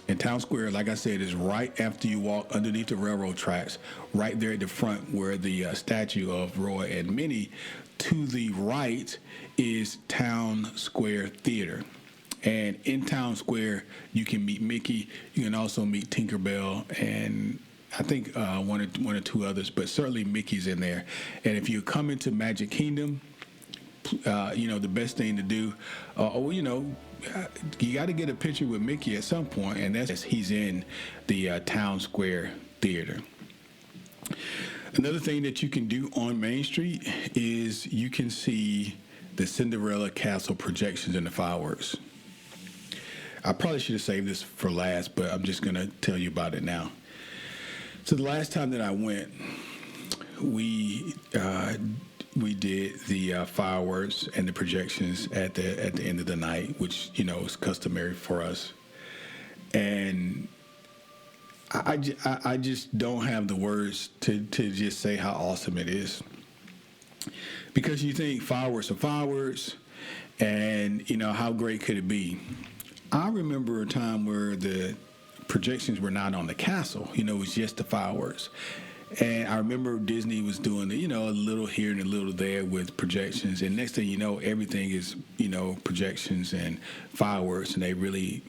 And Town Square, like I said, is right after you walk underneath the railroad tracks, right there at the front where the statue of Roy and Minnie. To the right is Town Square Theater. And in Town Square, you can meet Mickey. You can also meet Tinkerbell and I think one or two others, but certainly Mickey's in there. And if you come into Magic Kingdom, the best thing to do, you got to get a picture with Mickey at some point, and that's he's in the Town Square Theater. Another thing that you can do on Main Street is you can see the Cinderella Castle projections and the fireworks. I probably should have saved this for last, but I'm just going to tell you about it now. So the last time that I went, we did the fireworks and the projections at the end of the night, which is customary for us. And I just don't have the words to just say how awesome it is, because you think fireworks are fireworks, and how great could it be? I remember a time where the projections were not on the castle. It was just the fireworks. And I remember Disney was doing, a little here and a little there with projections. And next thing you know, everything is, projections and fireworks. And they really,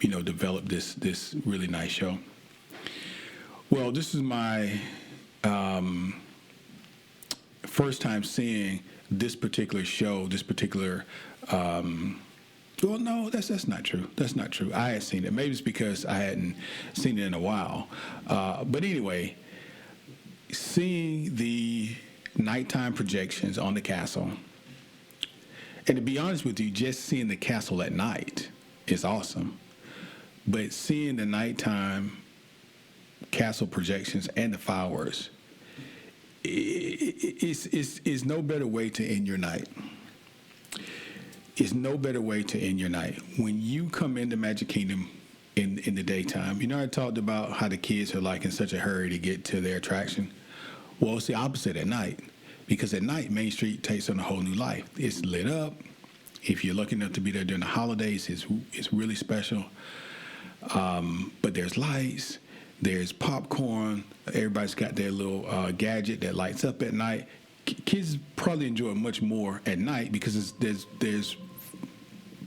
developed this really nice show. Well, this is my first time seeing this particular show, this particular well, no, that's not true. That's not true. I had seen it. Maybe it's because I hadn't seen it in a while. But anyway, seeing the nighttime projections on the castle, and to be honest with you, just seeing the castle at night is awesome. But seeing the nighttime castle projections and the fireworks is no better way to end your night. It's no better way to end your night. When you come into Magic Kingdom in the daytime, I talked about how the kids are like in such a hurry to get to their attraction. Well, it's the opposite at night, because at night, Main Street takes on a whole new life. It's lit up. If you're lucky enough to be there during the holidays, it's really special. But there's lights, there's popcorn. Everybody's got their little gadget that lights up at night. Kids probably enjoy it much more at night because there's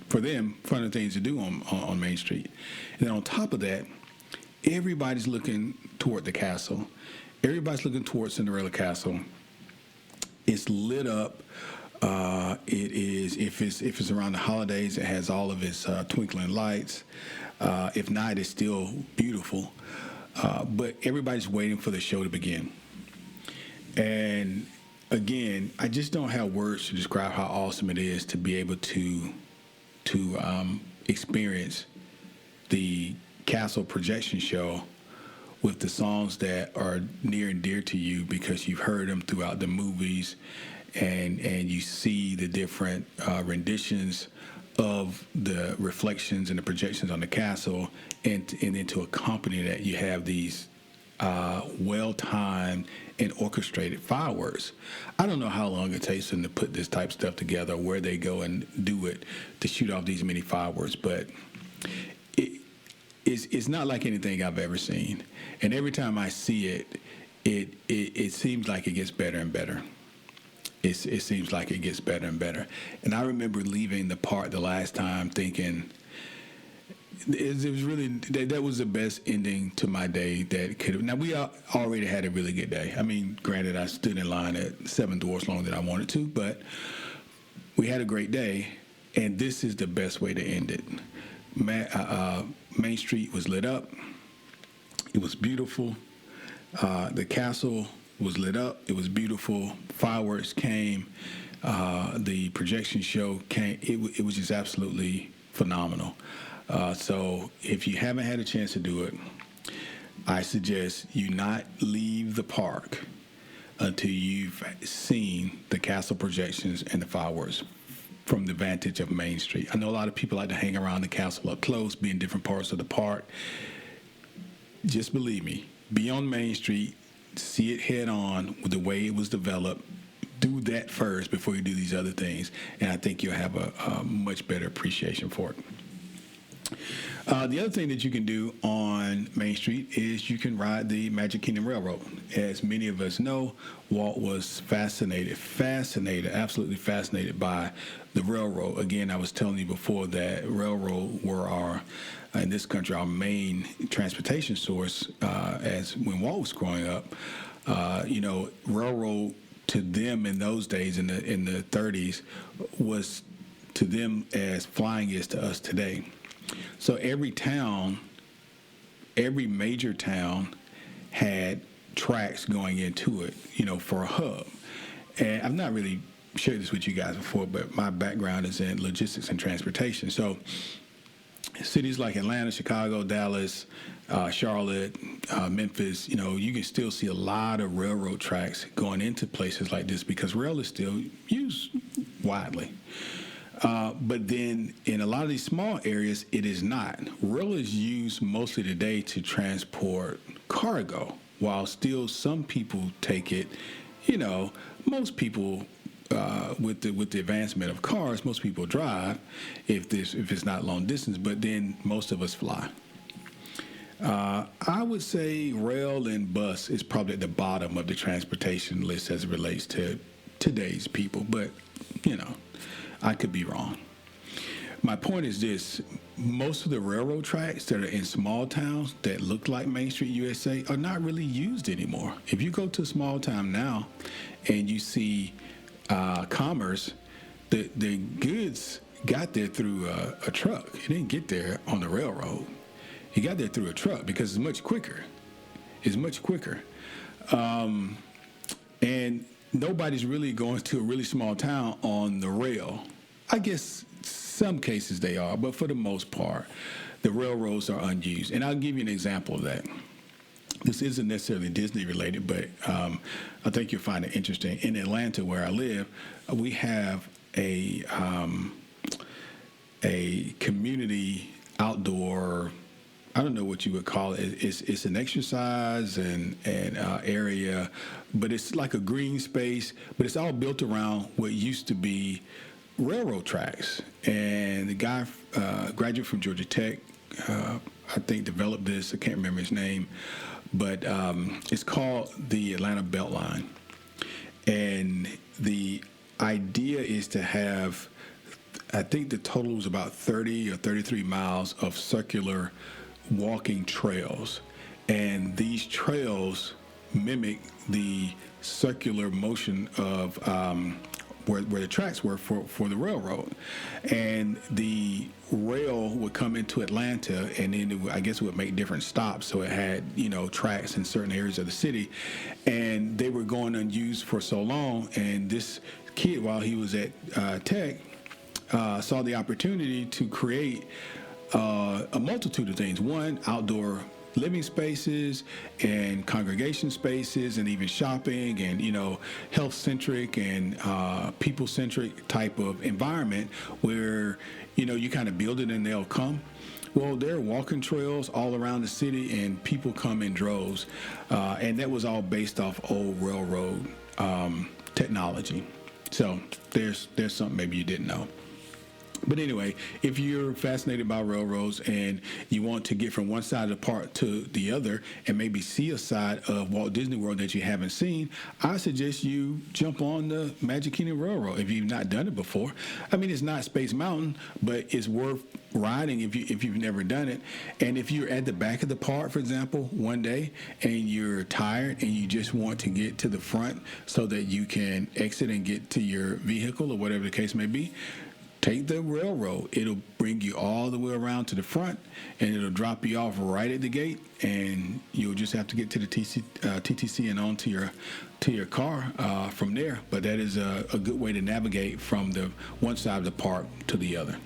for them fun things to do on Main Street. And then on top of that, everybody's looking toward the castle. Everybody's looking toward Cinderella Castle. It's lit up. It is, if it's around the holidays, it has all of its twinkling lights. If not, it's still beautiful. But everybody's waiting for the show to begin. And again, I just don't have words to describe how awesome it is to be able to experience the castle projection show with the songs that are near and dear to you because you've heard them throughout the movies, and you see the different renditions of the reflections and the projections on the castle, and then to accompany that, you have these well-timed and orchestrated fireworks. I don't know how long it takes them to put this type of stuff together, where they go and do it to shoot off these many fireworks, but it's not like anything I've ever seen. And every time I see it, it seems like it gets better and better. It seems like it gets better and better. And I remember leaving the park the last time thinking, it was really, that was the best ending to my day that could have. Now, we already had a really good day. I mean, granted, I stood in line at Seven Dwarfs longer than I wanted to, but we had a great day, and this is the best way to end it. Main Street was lit up. It was beautiful. The castle was lit up. It was beautiful. Fireworks came. The projection show came. It was just absolutely phenomenal. So if you haven't had a chance to do it, I suggest you not leave the park until you've seen the castle projections and the fireworks from the vantage of Main Street. I know a lot of people like to hang around the castle up close, be in different parts of the park. Just believe me, be on Main Street, see it head on with the way it was developed. Do that first before you do these other things, and I think you'll have a much better appreciation for it. The other thing that you can do on Main Street is you can ride the Magic Kingdom Railroad. As many of us know, Walt was fascinated, absolutely fascinated by the railroad. Again, I was telling you before that railroad were in this country, our main transportation source. As when Walt was growing up, railroad to them in those days, in the 30s, was to them as flying is to us today. So every major town had tracks going into it, for a hub. And I've not really shared this with you guys before, but my background is in logistics and transportation. So cities like Atlanta, Chicago, Dallas, Charlotte, Memphis, you can still see a lot of railroad tracks going into places like this because rail is still used widely. But then in a lot of these small areas, it is not. Rail is used mostly today to transport cargo, while still some people take it, most people, with the advancement of cars, most people drive if it's not long distance, but then most of us fly. I would say rail and bus is probably at the bottom of the transportation list as it relates to today's people, but, I could be wrong. My point is this: most of the railroad tracks that are in small towns that look like Main Street USA are not really used anymore. If you go to a small town now and you see commerce, the goods got there through a truck. It didn't get there on the railroad. It got there through a truck because it's much quicker. And nobody's really going to a really small town on the rail. I guess some cases they are, but for the most part, the railroads are unused. And I'll give you an example of that. This isn't necessarily Disney related, but I think you'll find it interesting. In Atlanta, where I live, we have a community outdoor, I don't know what you would call it. It's an exercise and area, but it's like a green space. But it's all built around what used to be railroad tracks. And the guy, graduate from Georgia Tech, I think developed this. I can't remember his name, but it's called the Atlanta Beltline. And the idea is to have, I think the total was about 30 or 33 miles of circular walking trails, and these trails mimic the circular motion of where the tracks were for the railroad. And the rail would come into Atlanta, and then I guess it would make different stops, so it had tracks in certain areas of the city, and they were going unused for so long. And this kid, while he was at Tech, saw the opportunity to create a multitude of things. One, outdoor living spaces and congregation spaces and even shopping and, health-centric and people-centric type of environment where, you kind of build it and they'll come. Well, there are walking trails all around the city, and people come in droves, and that was all based off old railroad technology. So there's something maybe you didn't know. But anyway, if you're fascinated by railroads and you want to get from one side of the park to the other and maybe see a side of Walt Disney World that you haven't seen, I suggest you jump on the Magic Kingdom Railroad if you've not done it before. I mean, it's not Space Mountain, but it's worth riding if you've never done it. And if you're at the back of the park, for example, one day and you're tired and you just want to get to the front so that you can exit and get to your vehicle or whatever the case may be, take the railroad. It'll bring you all the way around to the front, and it'll drop you off right at the gate, and you'll just have to get to the TTC and on to your car from there. But that is a good way to navigate from the one side of the park to the other.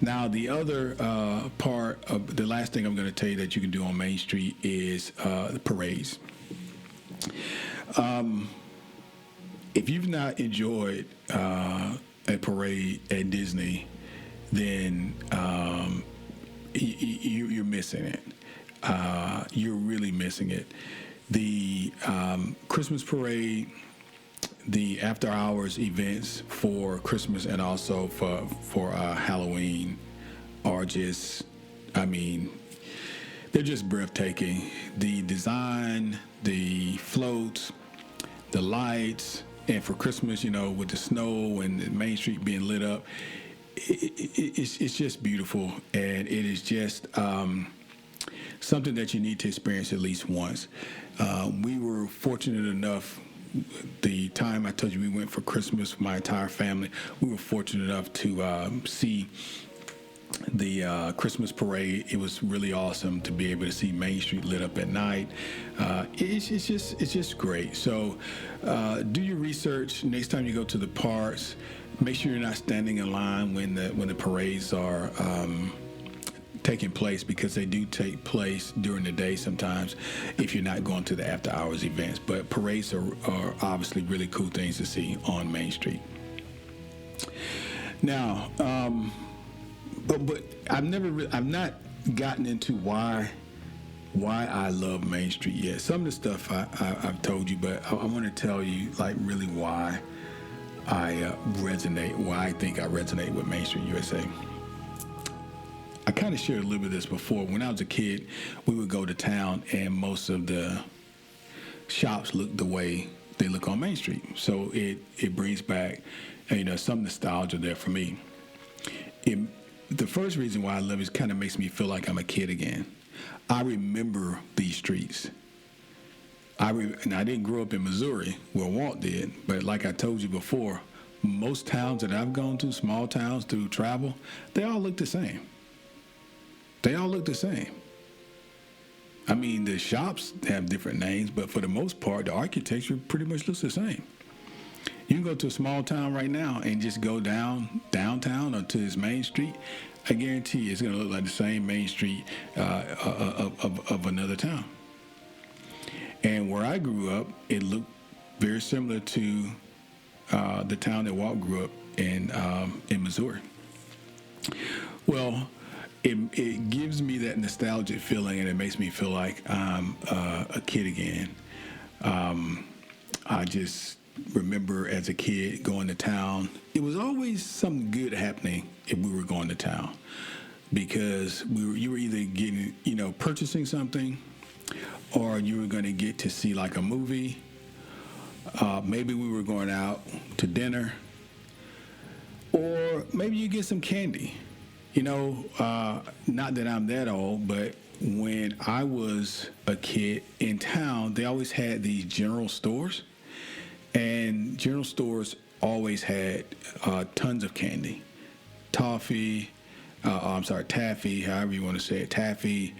Now, the other part of the last thing I'm going to tell you that you can do on Main Street is the parades. If you've not enjoyed a parade at Disney, then you're missing it. You're really missing it. The Christmas parade, the after hours events for Christmas and also for Halloween are just, they're just breathtaking. The design, the floats, the lights, and for Christmas, with the snow and the Main Street being lit up, it's just beautiful, and it is just something that you need to experience at least once. We were fortunate enough, the time I told you we went for Christmas with my entire family, we were fortunate enough to see the Christmas parade. It was really awesome to be able to see Main Street lit up at night. It's just great. So do your research next time you go to the parks. Make sure you're not standing in line when the parades are taking place, because they do take place during the day sometimes if you're not going to the after hours events. But parades are obviously really cool things to see on Main Street. Now, But I've not gotten into why I love Main Street yet. Some of the stuff I've told you, but I want to tell you really why I think I resonate with Main Street USA. I kind of shared a little bit of this before. When I was a kid, we would go to town, and most of the shops look the way they look on Main Street. So it brings back some nostalgia there for me. The first reason why I love it kind of makes me feel like I'm a kid again. I remember these streets. I didn't grow up in Missouri where Walt did, but like I told you before, most towns that I've gone to, small towns through travel, they all look the same. The shops have different names, but for the most part, the architecture pretty much looks the same. You can go to a small town right now and just go downtown or to this Main Street. I guarantee you it's going to look like the same Main Street of another town. And where I grew up, it looked very similar to the town that Walt grew up in Missouri. Well, it gives me that nostalgic feeling, and it makes me feel like I'm a kid again. I just remember as a kid going to town. It was always something good happening if we were going to town, because you were either getting, purchasing something, or you were going to get to see like a movie. Maybe we were going out to dinner, or maybe you get some candy. Not that I'm that old, but when I was a kid in town, they always had these general stores. And general stores always had tons of candy. Taffy, however you want to say it, taffy.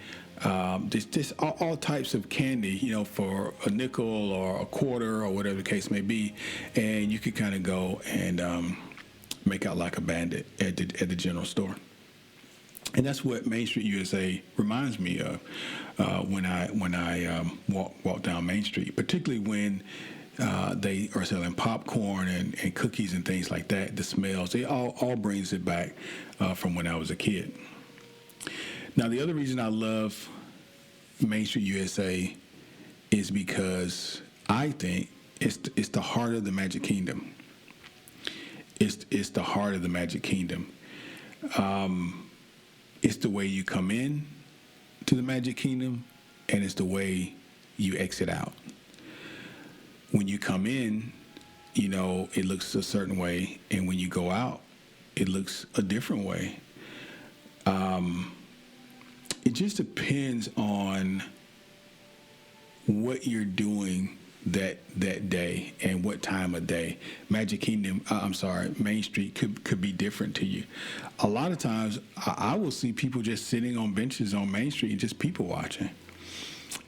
Just all types of candy, for a nickel or a quarter or whatever the case may be. And you could kind of go and make out like a bandit at the general store. And that's what Main Street USA reminds me of when I walk down Main Street, particularly when they are selling popcorn and cookies and things like that. The smells, it all brings it back from when I was a kid. Now, the other reason I love Main Street USA is because I think it's the heart of the Magic Kingdom. It's the heart of the Magic Kingdom. It's the way you come in to the Magic Kingdom, and it's the way you exit out. When you come in, it looks a certain way, and when you go out, it looks a different way. It just depends on what you're doing that day and what time of day. Main Street could be different to you. A lot of times I will see people just sitting on benches on Main Street and just people watching.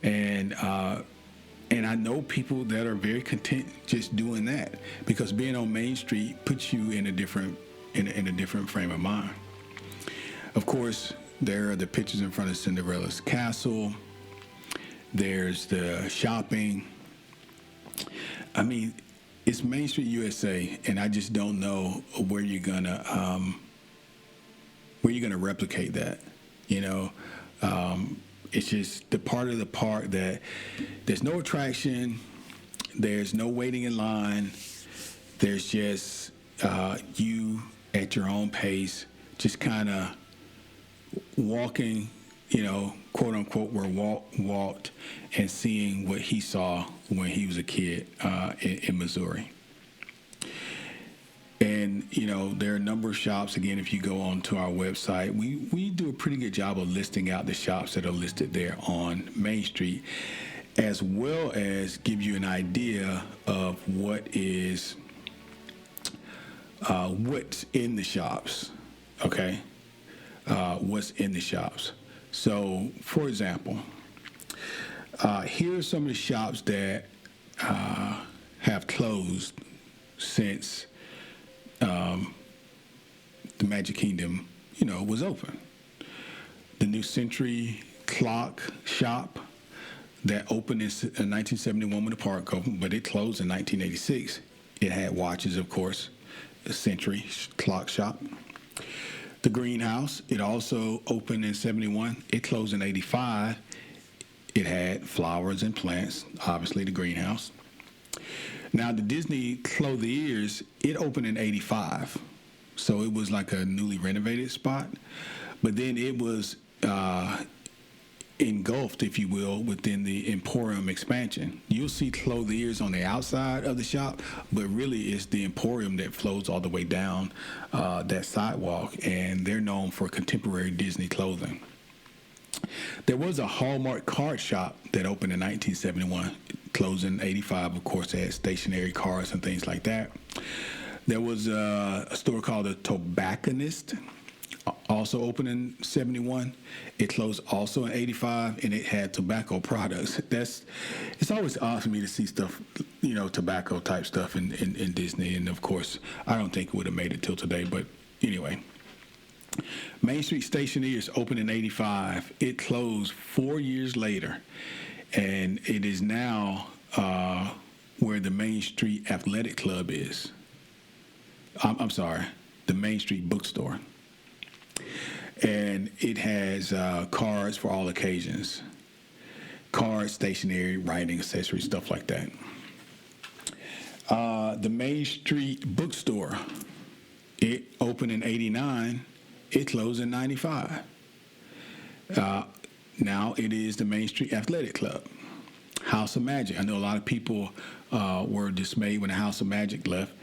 And I know people that are very content just doing that, because being on Main Street puts you in a different frame of mind. Of course, there are the pictures in front of Cinderella's castle. There's the shopping. I mean, it's Main Street USA, and I just don't know where you're gonna replicate that. It's just the part of the park that there's no attraction, there's no waiting in line, there's just you at your own pace, just kind of walking, quote unquote, where Walt walked and seeing what he saw when he was a kid in Missouri. And, there are a number of shops. Again, if you go onto our website, we do a pretty good job of listing out the shops that are listed there on Main Street, as well as give you an idea of what's in the shops, okay? What's in the shops. So, for example, here are some of the shops that have closed since the Magic Kingdom, was open. The new Century Clock shop that opened in 1971 when the park opened, but it closed in 1986. It had watches, of course, the Century Clock shop. The Greenhouse, it also opened in 71. It closed in 85. It had flowers and plants, obviously the greenhouse. Now, the Disney Clothiers, it opened in 85. So it was like a newly renovated spot. But then it was engulfed, if you will, within the Emporium expansion. You'll see Clothiers on the outside of the shop, but really it's the Emporium that flows all the way down that sidewalk, and they're known for contemporary Disney clothing. There was a Hallmark card shop that opened in 1971, closed in 85. Of course, they had stationary cards and things like that. There was a store called The Tobacconist, also opened in 71. It closed also in 85, and it had tobacco products. It's always odd for me to see stuff, tobacco type stuff in Disney. And of course, I don't think it would have made it till today. But anyway, Main Street Stationers opened in 85. It closed 4 years later, and it is now where the Main Street Athletic Club is. I'm sorry, the Main Street Bookstore. And it has cards for all occasions. Cards, stationery, writing, accessories, stuff like that. The Main Street Bookstore, it opened in 89. It closed in 95. Now it is the Main Street Athletic Club. House of Magic. I know a lot of people were dismayed when the House of Magic left.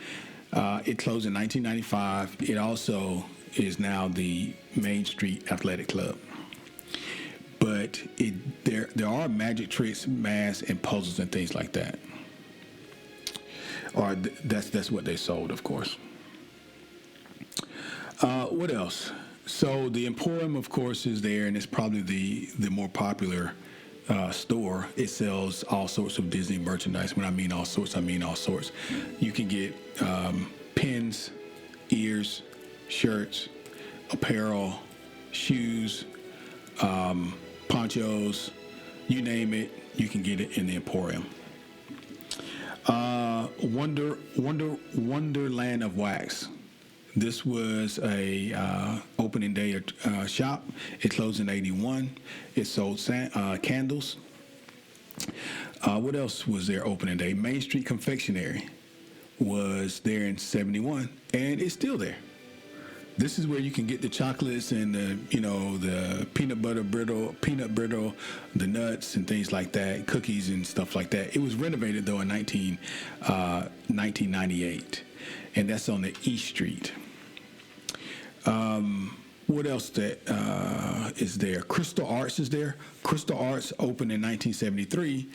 It closed in 1995. It also is now the Main Street Athletic Club. But there are magic tricks, masks, and puzzles and things like that. Or that's what they sold, of course. What else? So the Emporium, of course, is there, and it's probably the more popular store. It sells all sorts of Disney merchandise. When I mean all sorts, I mean all sorts. You can get pins, ears, shirts, apparel, shoes, ponchos, you name it, you can get it in the Emporium. Wonderland of Wax. This was a opening day shop. It closed in '81. It sold candles. What else was there opening day? Main Street Confectionery was there in '71, and it's still there. This is where you can get the chocolates and the peanut brittle, the nuts and things like that, cookies and stuff like that. It was renovated though in 1998, and that's on the East Street. What else that is there? Crystal Arts is there. Crystal Arts opened in 1973.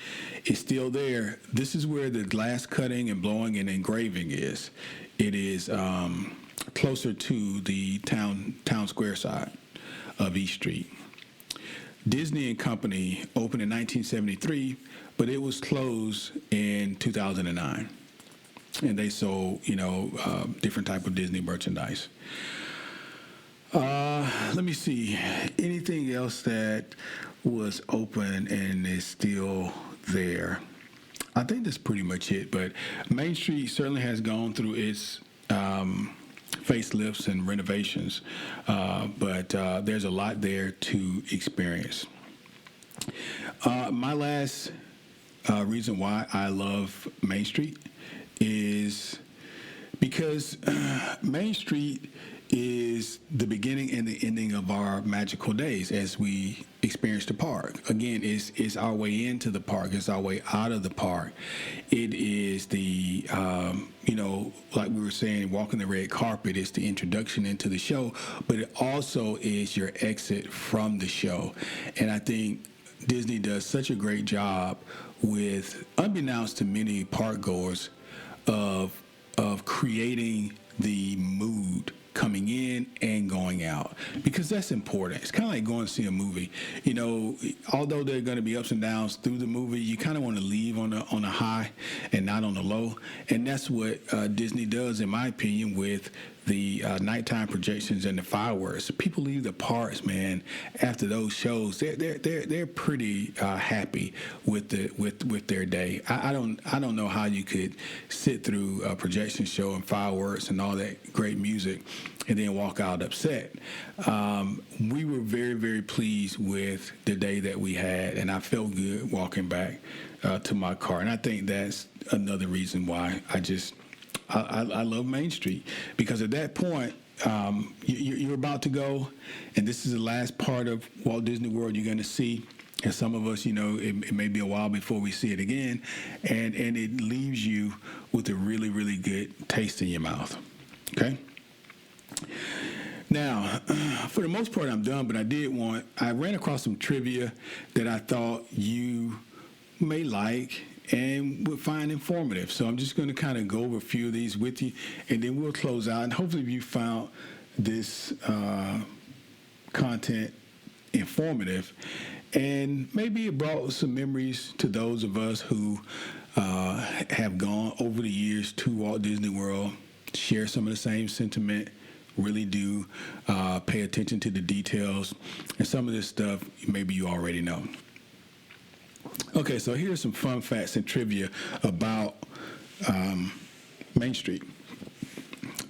It's still there. This is where the glass cutting and blowing and engraving is. It is closer to the town square side of East Street. Disney and Company opened in 1973, but it was closed in 2009. And they sold, different type of Disney merchandise. Let me see. Anything else that was open and is still there? I think that's pretty much it. But Main Street certainly has gone through its facelifts and renovations, but there's a lot there to experience. My last reason why I love Main Street is because Main Street is the beginning and the ending of our magical days as we experience the park. Again, it's our way into the park. It's our way out of the park. It is the, like we were saying, walking the red carpet. It's the introduction into the show, but it also is your exit from the show. And I think Disney does such a great job with, unbeknownst to many park goers, of creating the mood coming in and going out, because that's important. It's kind of like going to see a movie. Although there are going to be ups and downs through the movie, you kind of want to leave on a high and not on the low. And that's what Disney does, in my opinion, with the nighttime projections and the fireworks. People leave the parks, man, after those shows. They're pretty happy with their day. I don't know how you could sit through a projection show and fireworks and all that great music and then walk out upset. We were very, very pleased with the day that we had, and I felt good walking back to my car. And I think that's another reason why I love Main Street, because at that point, you're about to go, and this is the last part of Walt Disney World you're going to see. And some of us, it may be a while before we see it again, and it leaves you with a really, really good taste in your mouth. Okay? Now, for the most part, I'm done, but I ran across some trivia that I thought you may like and would find informative. So I'm just going to kind of go over a few of these with you, and then we'll close out. And hopefully you found this content informative, and maybe it brought some memories to those of us who have gone over the years to Walt Disney World, share some of the same sentiment, really do pay attention to the details, and some of this stuff maybe you already know. Okay, so here's some fun facts and trivia about Main Street.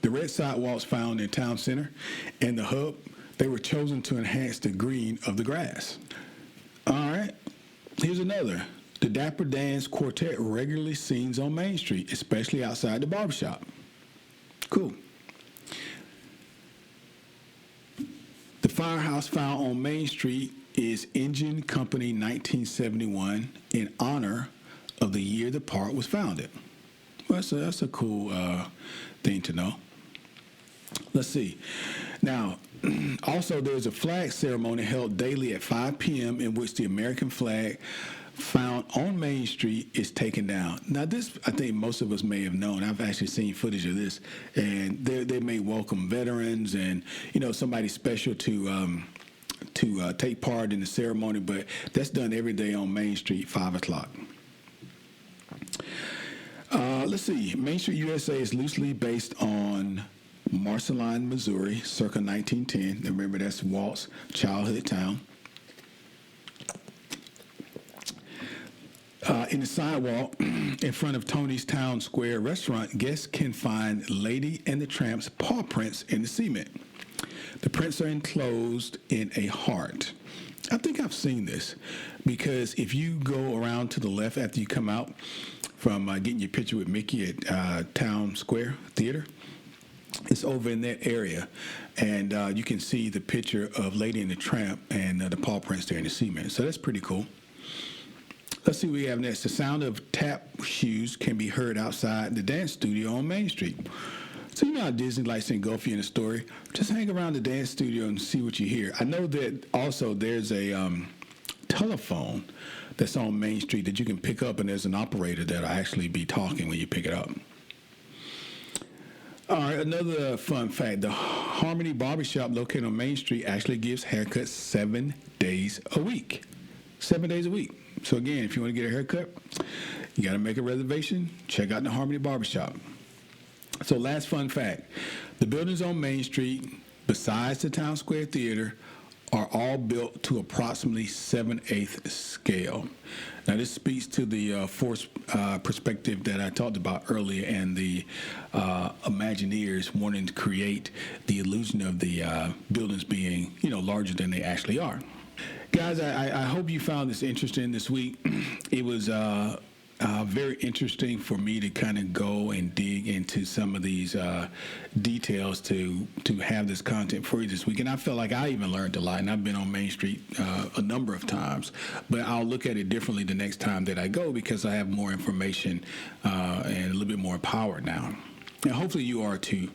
The red sidewalks found in Town Center and the Hub, they were chosen to enhance the green of the grass. All right, here's another. The Dapper Dan's Quartet regularly sings on Main Street, especially outside the barbershop. Cool. The firehouse found on Main Street is Engine Company 1971 in honor of the year the park was founded. Well, that's a cool thing to know. Let's see. Now, also there's a flag ceremony held daily at 5 p.m. in which the American flag found on Main Street is taken down. Now, this, I think most of us may have known. I've actually seen footage of this, and they may welcome veterans and, somebody special to take part in the ceremony, but that's done every day on Main Street, 5 o'clock. Let's see. Main Street USA is loosely based on Marceline, Missouri, circa 1910. Remember, that's Walt's childhood town. In the sidewalk in front of Tony's Town Square restaurant, guests can find Lady and the Tramp's paw prints in the cement. The prints are enclosed in a heart. I think I've seen this because if you go around to the left after you come out from getting your picture with Mickey at Town Square Theater, it's over in that area, and you can see the picture of Lady and the Tramp and the paw prints there in the cement. So that's pretty cool. Let's see what we have next. The sound of tap shoes can be heard outside the dance studio on Main Street. So you know how Disney likes to engulf you in a story? Just hang around the dance studio and see what you hear. I know that also there's a telephone that's on Main Street that you can pick up, and there's an operator that'll actually be talking when you pick it up. All right, another fun fact. The Harmony Barbershop located on Main Street actually gives haircuts 7 days a week. 7 days a week. So again, if you want to get a haircut, you got to make a reservation. Check out the Harmony Barbershop. So last fun fact. The buildings on Main Street, besides the Town Square Theater, are all built to approximately 7/8 scale. Now, this speaks to the force perspective that I talked about earlier, and the Imagineers wanting to create the illusion of the buildings being, larger than they actually are. Guys, I hope you found this interesting this week. It was very interesting for me to kind of go and dig into some of these details to have this content for you this week. And I felt like I even learned a lot. And I've been on Main Street a number of times. But I'll look at it differently the next time that I go because I have more information and a little bit more power now. And hopefully you are too.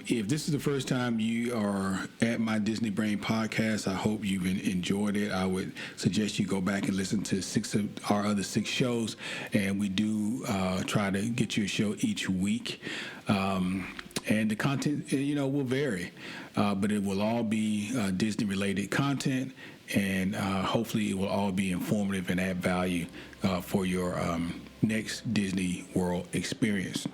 If this is the first time you are at my Disney Brain podcast, I hope you've enjoyed it. I would suggest you go back and listen to 6 of our other 6 shows, and we do try to get you a show each week. And the content, will vary, but it will all be Disney-related content, and hopefully it will all be informative and add value for your next Disney World experience.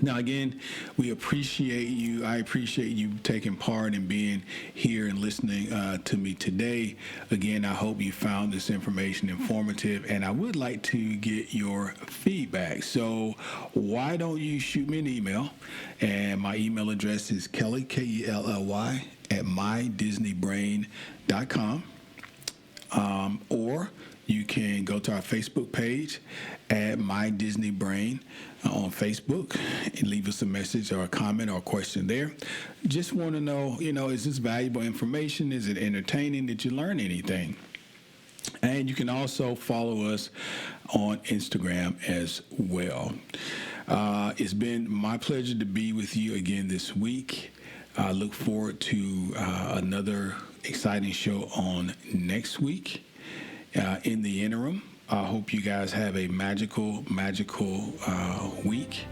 Now, again, we appreciate you. I appreciate you taking part and being here and listening to me today. Again, I hope you found this information informative, and I would like to get your feedback. So why don't you shoot me an email? And my email address is Kelly, Kelly, at mydisneybrain.com. Or you can go to our Facebook page at My Disney Brain on Facebook and leave us a message or a comment or a question there. Just want to know, is this valuable information? Is it entertaining? Did you learn anything? And you can also follow us on Instagram as well. It's been my pleasure to be with you again this week. I look forward to another exciting show on next week. In the interim, I hope you guys have a magical week.